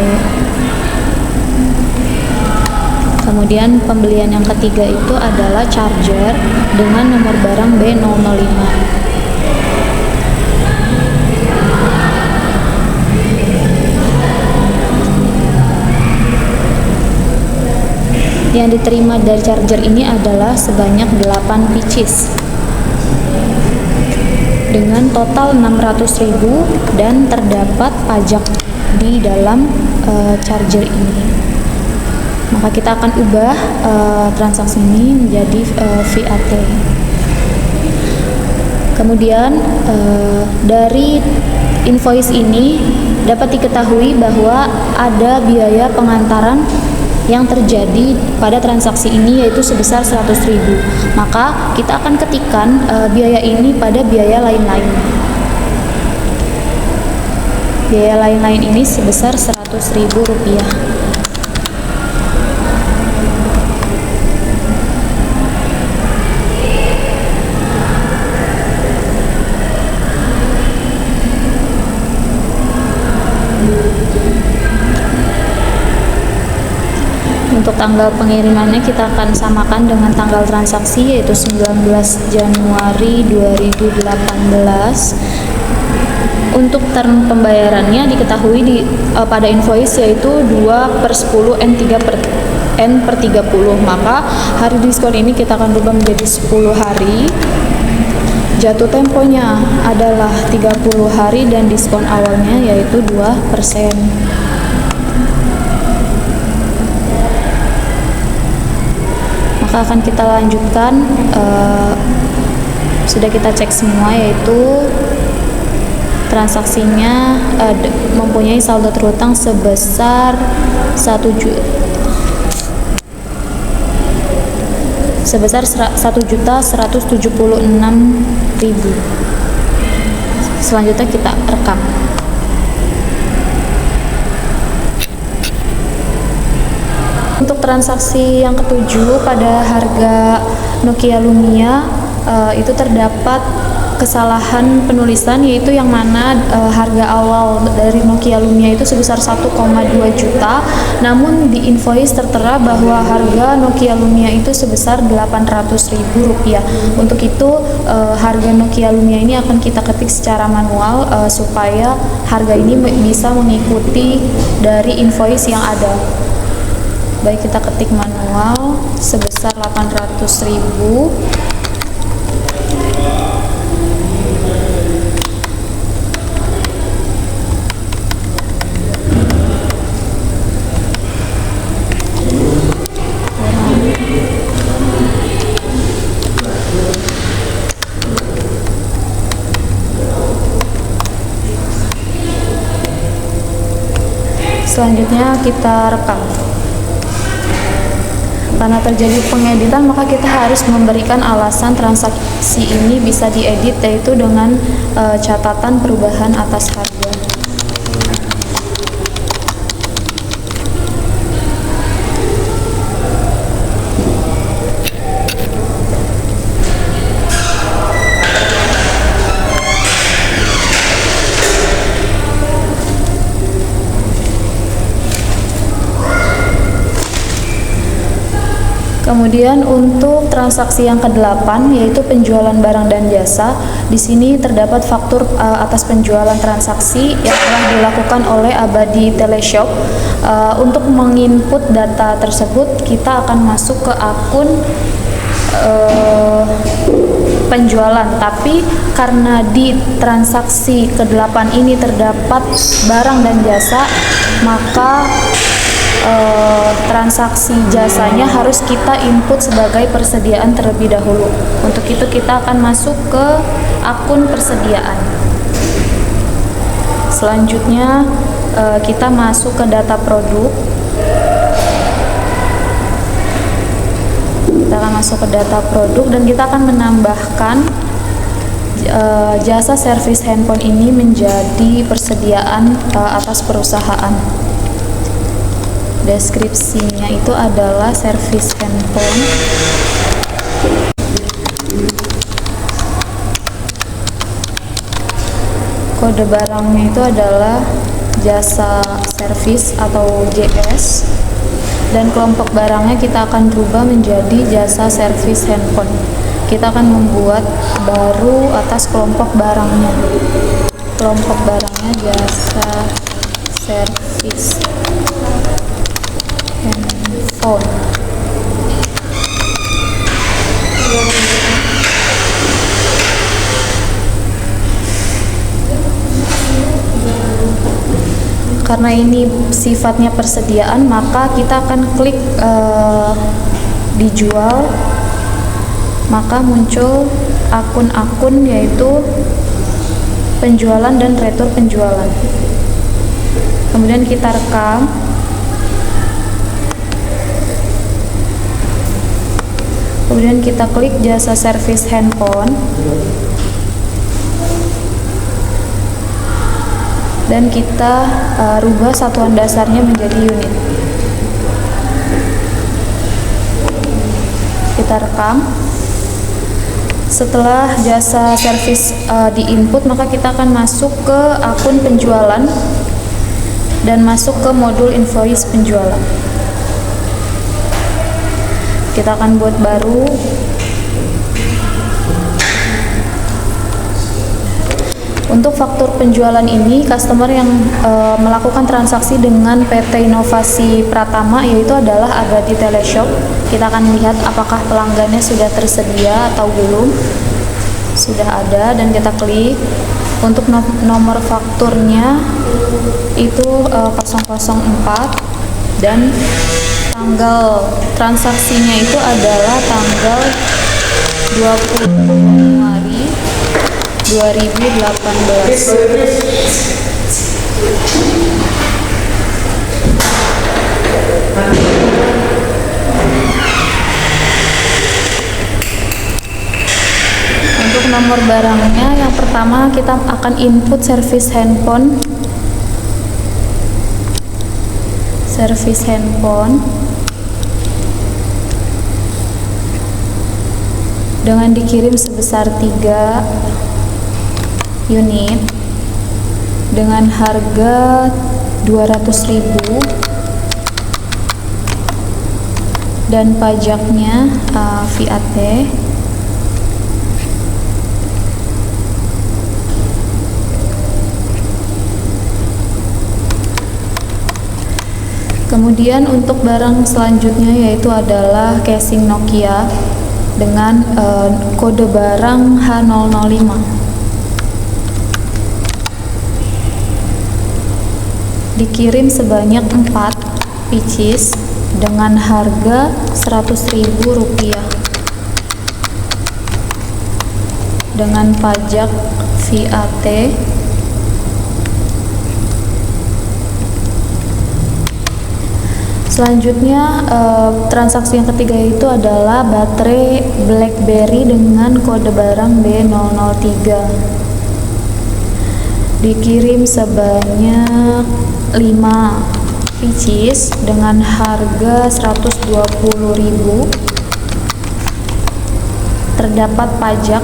Kemudian pembelian yang ketiga itu adalah charger dengan nomor barang B005. Yang diterima dari charger ini adalah sebanyak 8 pieces dengan total 600.000 dan terdapat pajak di dalam charger ini. Maka kita akan ubah transaksi ini menjadi VAT. Kemudian dari invoice ini dapat diketahui bahwa ada biaya pengantaran yang terjadi pada transaksi ini yaitu sebesar 100.000. Maka kita akan ketikkan biaya ini pada biaya lain-lain. Biaya lain-lain ini sebesar Rp100.000. Untuk tanggal pengirimannya kita akan samakan dengan tanggal transaksi yaitu 19 Januari 2018. Untuk term pembayarannya diketahui pada invoice yaitu 2/10 N/30. Maka hari diskon ini kita akan rubah menjadi 10 hari. Jatuh temponya adalah 30 hari dan diskon awalnya yaitu 2%. Maka akan kita lanjutkan, sudah kita cek semua yaitu transaksinya mempunyai saldo terhutang sebesar 1.176.000. Selanjutnya kita rekam. Untuk transaksi yang ketujuh, pada harga Nokia Lumia itu terdapat kesalahan penulisan, yaitu yang mana harga awal dari Nokia Lumia itu sebesar 1,2 juta, namun di invoice tertera bahwa harga Nokia Lumia itu sebesar Rp800.000. Untuk itu harga Nokia Lumia ini akan kita ketik secara manual supaya harga ini bisa mengikuti dari invoice yang ada. Baik, kita ketik manual sebesar 800.000. Selanjutnya kita rekam. Karena terjadi pengeditan, maka kita harus memberikan alasan transaksi ini bisa diedit, yaitu dengan catatan perubahan atas harga. Kemudian untuk transaksi yang ke-8, yaitu penjualan barang dan jasa, di sini terdapat faktur atas penjualan transaksi yang telah dilakukan oleh Abadi Teleshop. Untuk menginput data tersebut, kita akan masuk ke akun penjualan, tapi karena di transaksi ke-8 ini terdapat barang dan jasa, maka transaksi jasanya harus kita input sebagai persediaan terlebih dahulu. Untuk itu kita akan masuk ke akun persediaan. Selanjutnya kita masuk ke data produk. Kita akan masuk ke data produk dan kita akan menambahkan jasa servis handphone ini menjadi persediaan atas perusahaan. Deskripsinya itu adalah servis handphone. Kode barangnya itu adalah jasa servis atau JS, dan kelompok barangnya kita akan rubah menjadi jasa servis handphone. Kita akan membuat baru atas kelompok barangnya. Kelompok barangnya jasa servis handphone. Karena ini sifatnya persediaan, maka kita akan klik dijual, maka muncul akun-akun yaitu penjualan dan retur penjualan. Kemudian kita rekam. Kemudian kita klik jasa servis handphone dan kita rubah satuan dasarnya menjadi unit. Kita rekam. Setelah jasa servis diinput, maka kita akan masuk ke akun penjualan dan masuk ke modul invoice penjualan. Kita akan buat baru. Untuk faktur penjualan ini, customer yang melakukan transaksi dengan PT Inovasi Pratama, yaitu adalah Abadi Teleshop. Kita akan lihat apakah pelanggannya sudah tersedia atau belum. Sudah ada, dan kita klik. Untuk nomor fakturnya itu 004, dan tanggal transaksinya itu adalah tanggal 20 Januari 2018. Untuk nomor barangnya, yang pertama kita akan input servis handphone. dengan dikirim sebesar 3 unit dengan harga 200.000 dan pajaknya VAT. Kemudian untuk barang selanjutnya yaitu adalah casing Nokia dengan kode barang H005. Dikirim sebanyak 4 pieces dengan harga Rp100.000 dengan pajak VAT. Selanjutnya transaksi yang ketiga itu adalah baterai BlackBerry dengan kode barang B003. Dikirim sebanyak 5 pieces dengan harga Rp120.000. Terdapat pajak,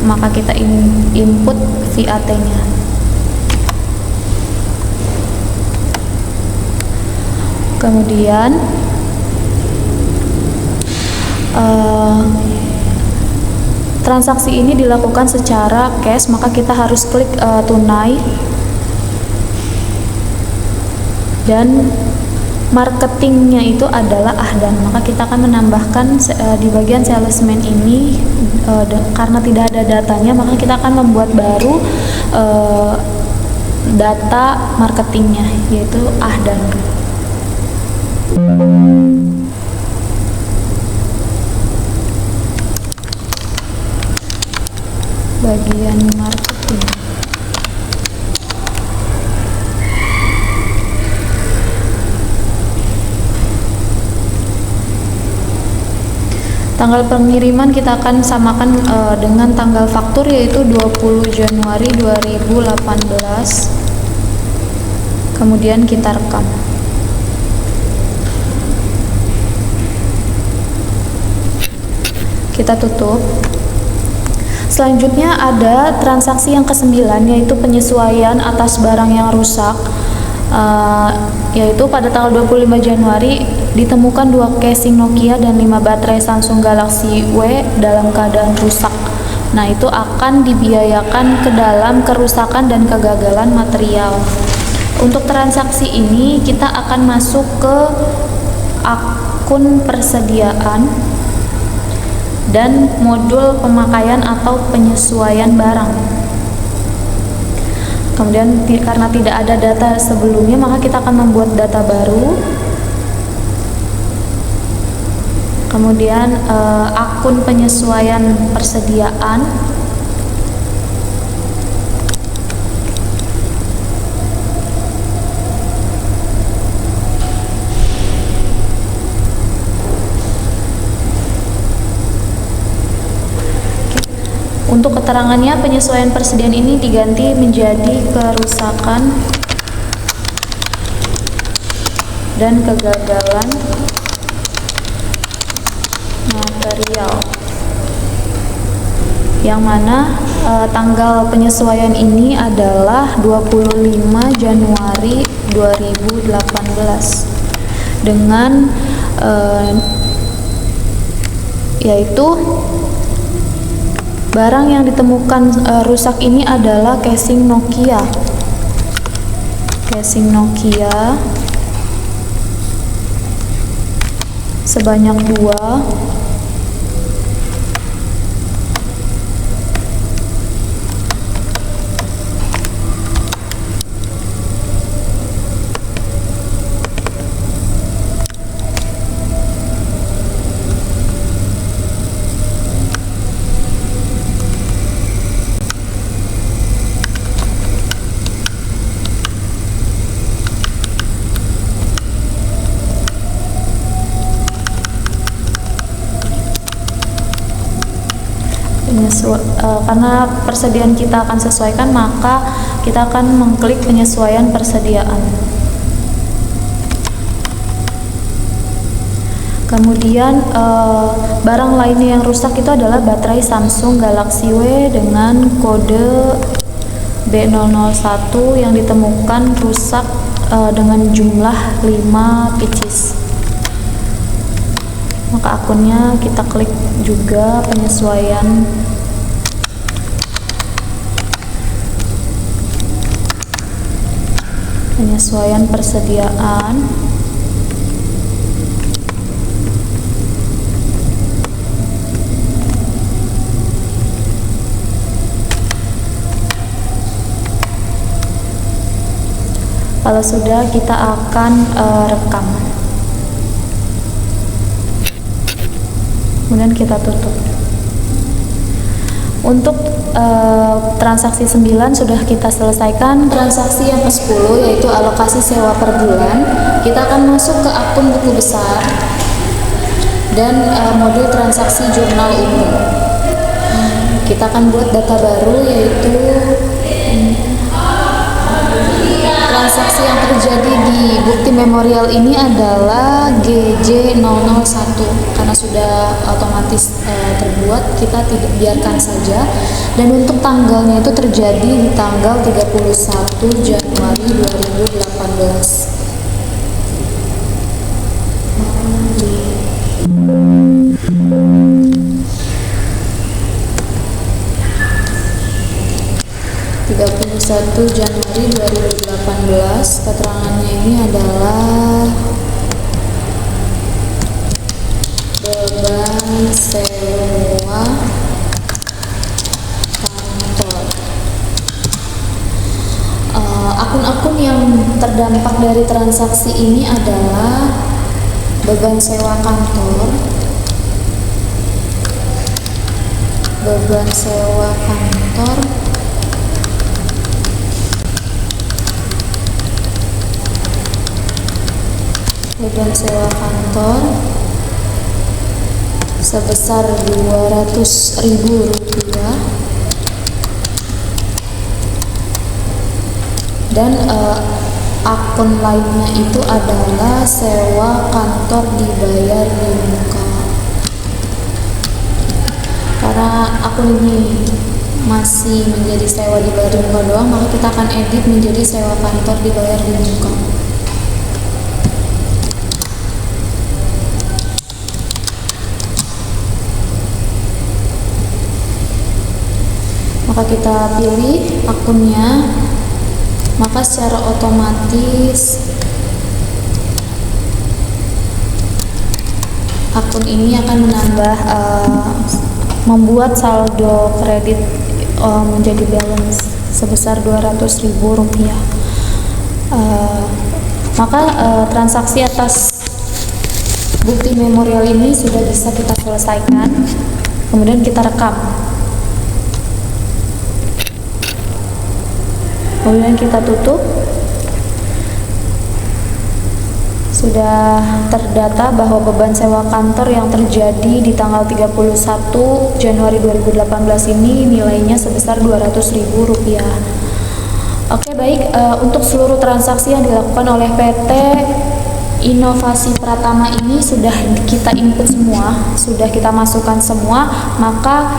maka kita input VAT-nya. Kemudian transaksi ini dilakukan secara cash, maka kita harus klik tunai, dan marketingnya itu adalah Ahdan, maka kita akan menambahkan di bagian salesman ini karena tidak ada datanya, maka kita akan membuat baru data marketingnya yaitu Ahdan. Bagian marketing. Tanggal pengiriman kita akan samakan dengan tanggal faktur yaitu 20 Januari 2018. Kemudian kita rekam. Kita tutup. Selanjutnya ada transaksi yang ke-9 yaitu penyesuaian atas barang yang rusak, yaitu pada tanggal 25 Januari ditemukan 2 casing Nokia dan 5 baterai Samsung Galaxy W dalam keadaan rusak. Nah, itu akan dibiayakan ke dalam kerusakan dan kegagalan material. Untuk transaksi ini kita akan masuk ke akun persediaan dan modul pemakaian atau penyesuaian barang. Kemudian karena tidak ada data sebelumnya, maka kita akan membuat data baru. Kemudian akun penyesuaian persediaan. Untuk keterangannya, penyesuaian persediaan ini diganti menjadi kerusakan dan kegagalan material, yang mana tanggal penyesuaian ini adalah 25 Januari 2018 dengan yaitu barang yang ditemukan rusak ini adalah casing Nokia. Casing Nokia sebanyak 2. Karena persediaan kita akan sesuaikan, maka kita akan mengklik penyesuaian persediaan. Kemudian barang lainnya yang rusak itu adalah baterai Samsung Galaxy W dengan kode B001 yang ditemukan rusak dengan jumlah 5 pieces. Maka akunnya kita klik juga penyesuaian persediaan. Kalau sudah, kita akan rekam. Kemudian kita tutup. Untuk transaksi 9 sudah kita selesaikan. Transaksi yang ke-10 yaitu alokasi sewa per bulan. Kita akan masuk ke akun buku besar dan modul transaksi jurnal umum. Kita akan buat data baru, yaitu transaksi yang terjadi di bukti memorial ini adalah GJ001. Karena sudah otomatis terbuat, kita tidak biarkan saja. Dan untuk tanggalnya itu terjadi di tanggal 31 Januari 2018. Januari 2018. Keterangannya ini adalah beban sewa kantor. Akun-akun yang terdampak dari transaksi ini adalah beban sewa kantor, beban sewa kantor, beban sewa kantor sebesar Rp200.000, dan akun lainnya itu adalah sewa kantor dibayar di muka. Karena akun ini masih menjadi sewa dibayar di muka doang, maka kita akan edit menjadi sewa kantor dibayar di muka. Maka kita pilih akunnya, maka secara otomatis akun ini akan menambah membuat saldo kredit menjadi balance sebesar Rp200.000. Maka transaksi atas bukti memorial ini sudah bisa kita selesaikan. Kemudian kita rekam. Kemudian kita tutup. Sudah terdata bahwa beban sewa kantor yang terjadi di tanggal 31 Januari 2018 ini nilainya sebesar Rp200.000. Oke, baik. Untuk seluruh transaksi yang dilakukan oleh PT Inovasi Pratama ini sudah kita input semua, sudah kita masukkan semua. Maka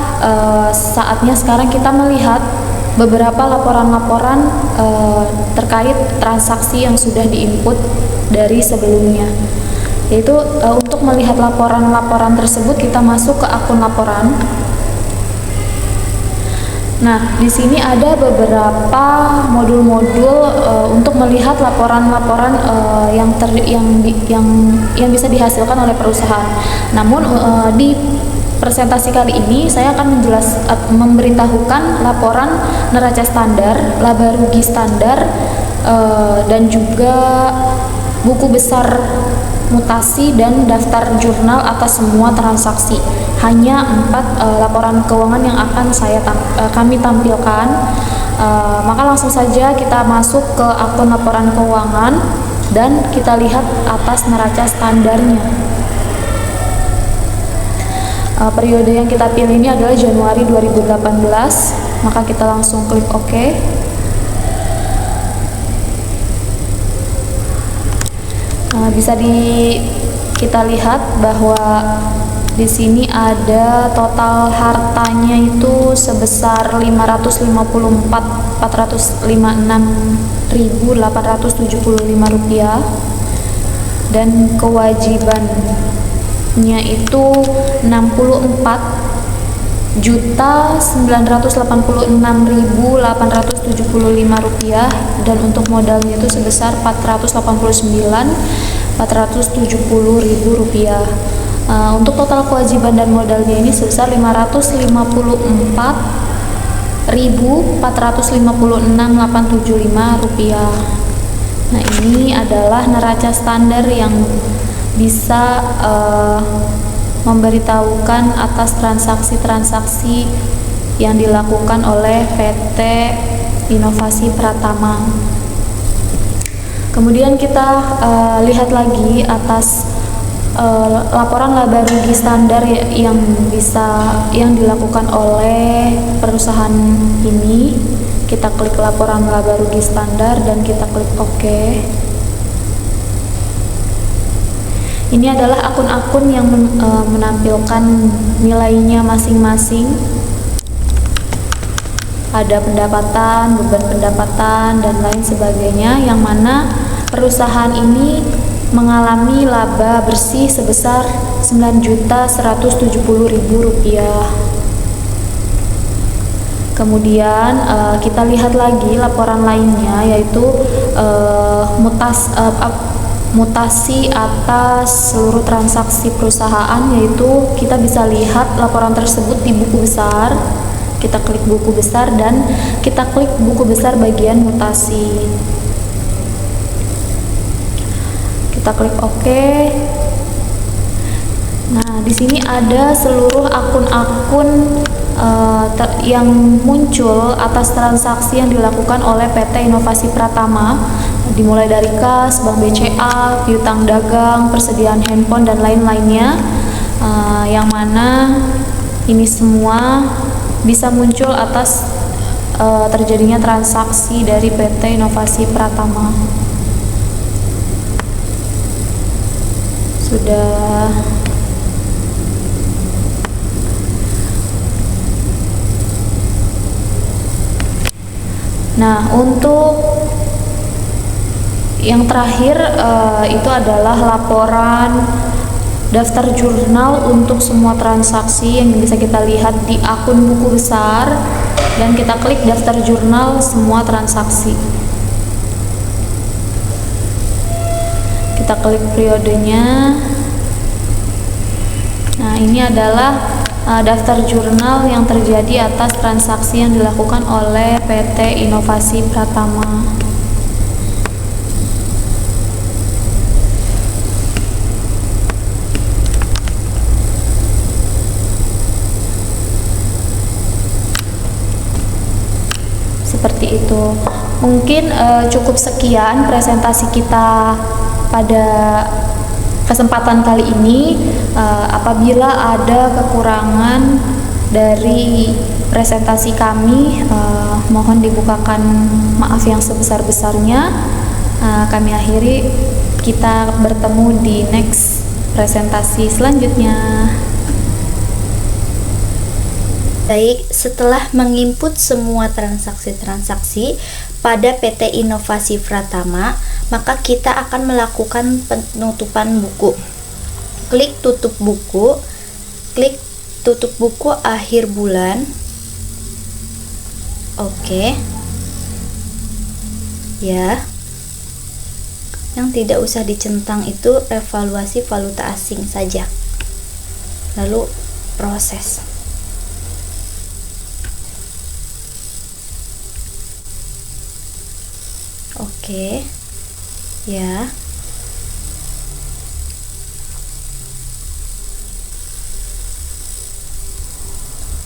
saatnya sekarang kita melihat beberapa laporan-laporan terkait transaksi yang sudah diinput dari sebelumnya. Yaitu untuk melihat laporan-laporan tersebut, kita masuk ke akun laporan. Nah, di sini ada beberapa modul-modul untuk melihat laporan-laporan yang bisa dihasilkan oleh perusahaan. Namun di presentasi kali ini saya akan memberitahukan laporan neraca standar, laba rugi standar, dan juga buku besar mutasi dan daftar jurnal atas semua transaksi. Hanya 4 laporan keuangan yang akan kami tampilkan. Maka langsung saja kita masuk ke akun laporan keuangan dan kita lihat atas neraca standarnya. Periode yang kita pilih ini adalah Januari 2018, maka kita langsung klik OK. Bisa kita lihat bahwa di sini ada total hartanya itu sebesar 554.456.875 rupiah, dan kewajibannya itu 64.986.875 rupiah, dan untuk modalnya itu sebesar 489.470.000 rupiah. Untuk total kewajiban dan modalnya ini sebesar 554.456.875 rupiah. Nah, ini adalah neraca standar yang bisa memberitahukan atas transaksi-transaksi yang dilakukan oleh PT Inovasi Pratama. Kemudian kita lihat lagi atas laporan laba rugi standar yang dilakukan oleh perusahaan ini. Kita klik laporan laba rugi standar dan kita klik OK. Ini adalah akun-akun yang menampilkan nilainya masing-masing. Ada pendapatan, beban pendapatan, dan lain sebagainya, yang mana perusahaan ini mengalami laba bersih sebesar 9.170.000 rupiah. Kemudian kita lihat lagi laporan lainnya, yaitu mutasi atas seluruh transaksi perusahaan, yaitu kita bisa lihat laporan tersebut di buku besar. Kita klik buku besar dan kita klik buku besar bagian mutasi. Kita klik OK. Nah, di sini ada seluruh akun-akun yang muncul atas transaksi yang dilakukan oleh PT Inovasi Pratama, dimulai dari kas, Bank BCA, piutang dagang, persediaan handphone, dan lain-lainnya, yang mana ini semua bisa muncul atas terjadinya transaksi dari PT Inovasi Pratama. Sudah. Nah, untuk yang terakhir itu adalah laporan daftar jurnal untuk semua transaksi yang bisa kita lihat di akun buku besar, dan kita klik daftar jurnal semua transaksi. Kita klik periodenya. Nah, ini adalah daftar jurnal yang terjadi atas transaksi yang dilakukan oleh PT Inovasi Pratama. Seperti itu. Mungkin cukup sekian presentasi kita pada kesempatan kali ini. Apabila ada kekurangan dari presentasi kami, mohon dibukakan maaf yang sebesar-besarnya. Kami akhiri, kita bertemu di next presentasi selanjutnya. Baik, setelah menginput semua transaksi-transaksi pada PT Inovasi Pratama, maka kita akan melakukan penutupan buku. Klik tutup buku, klik tutup buku akhir bulan. Oke. Ya. Yang tidak usah dicentang itu evaluasi valuta asing saja. Lalu proses. Oke. Ya.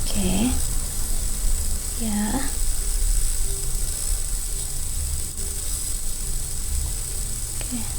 Oke. Ya. Oke.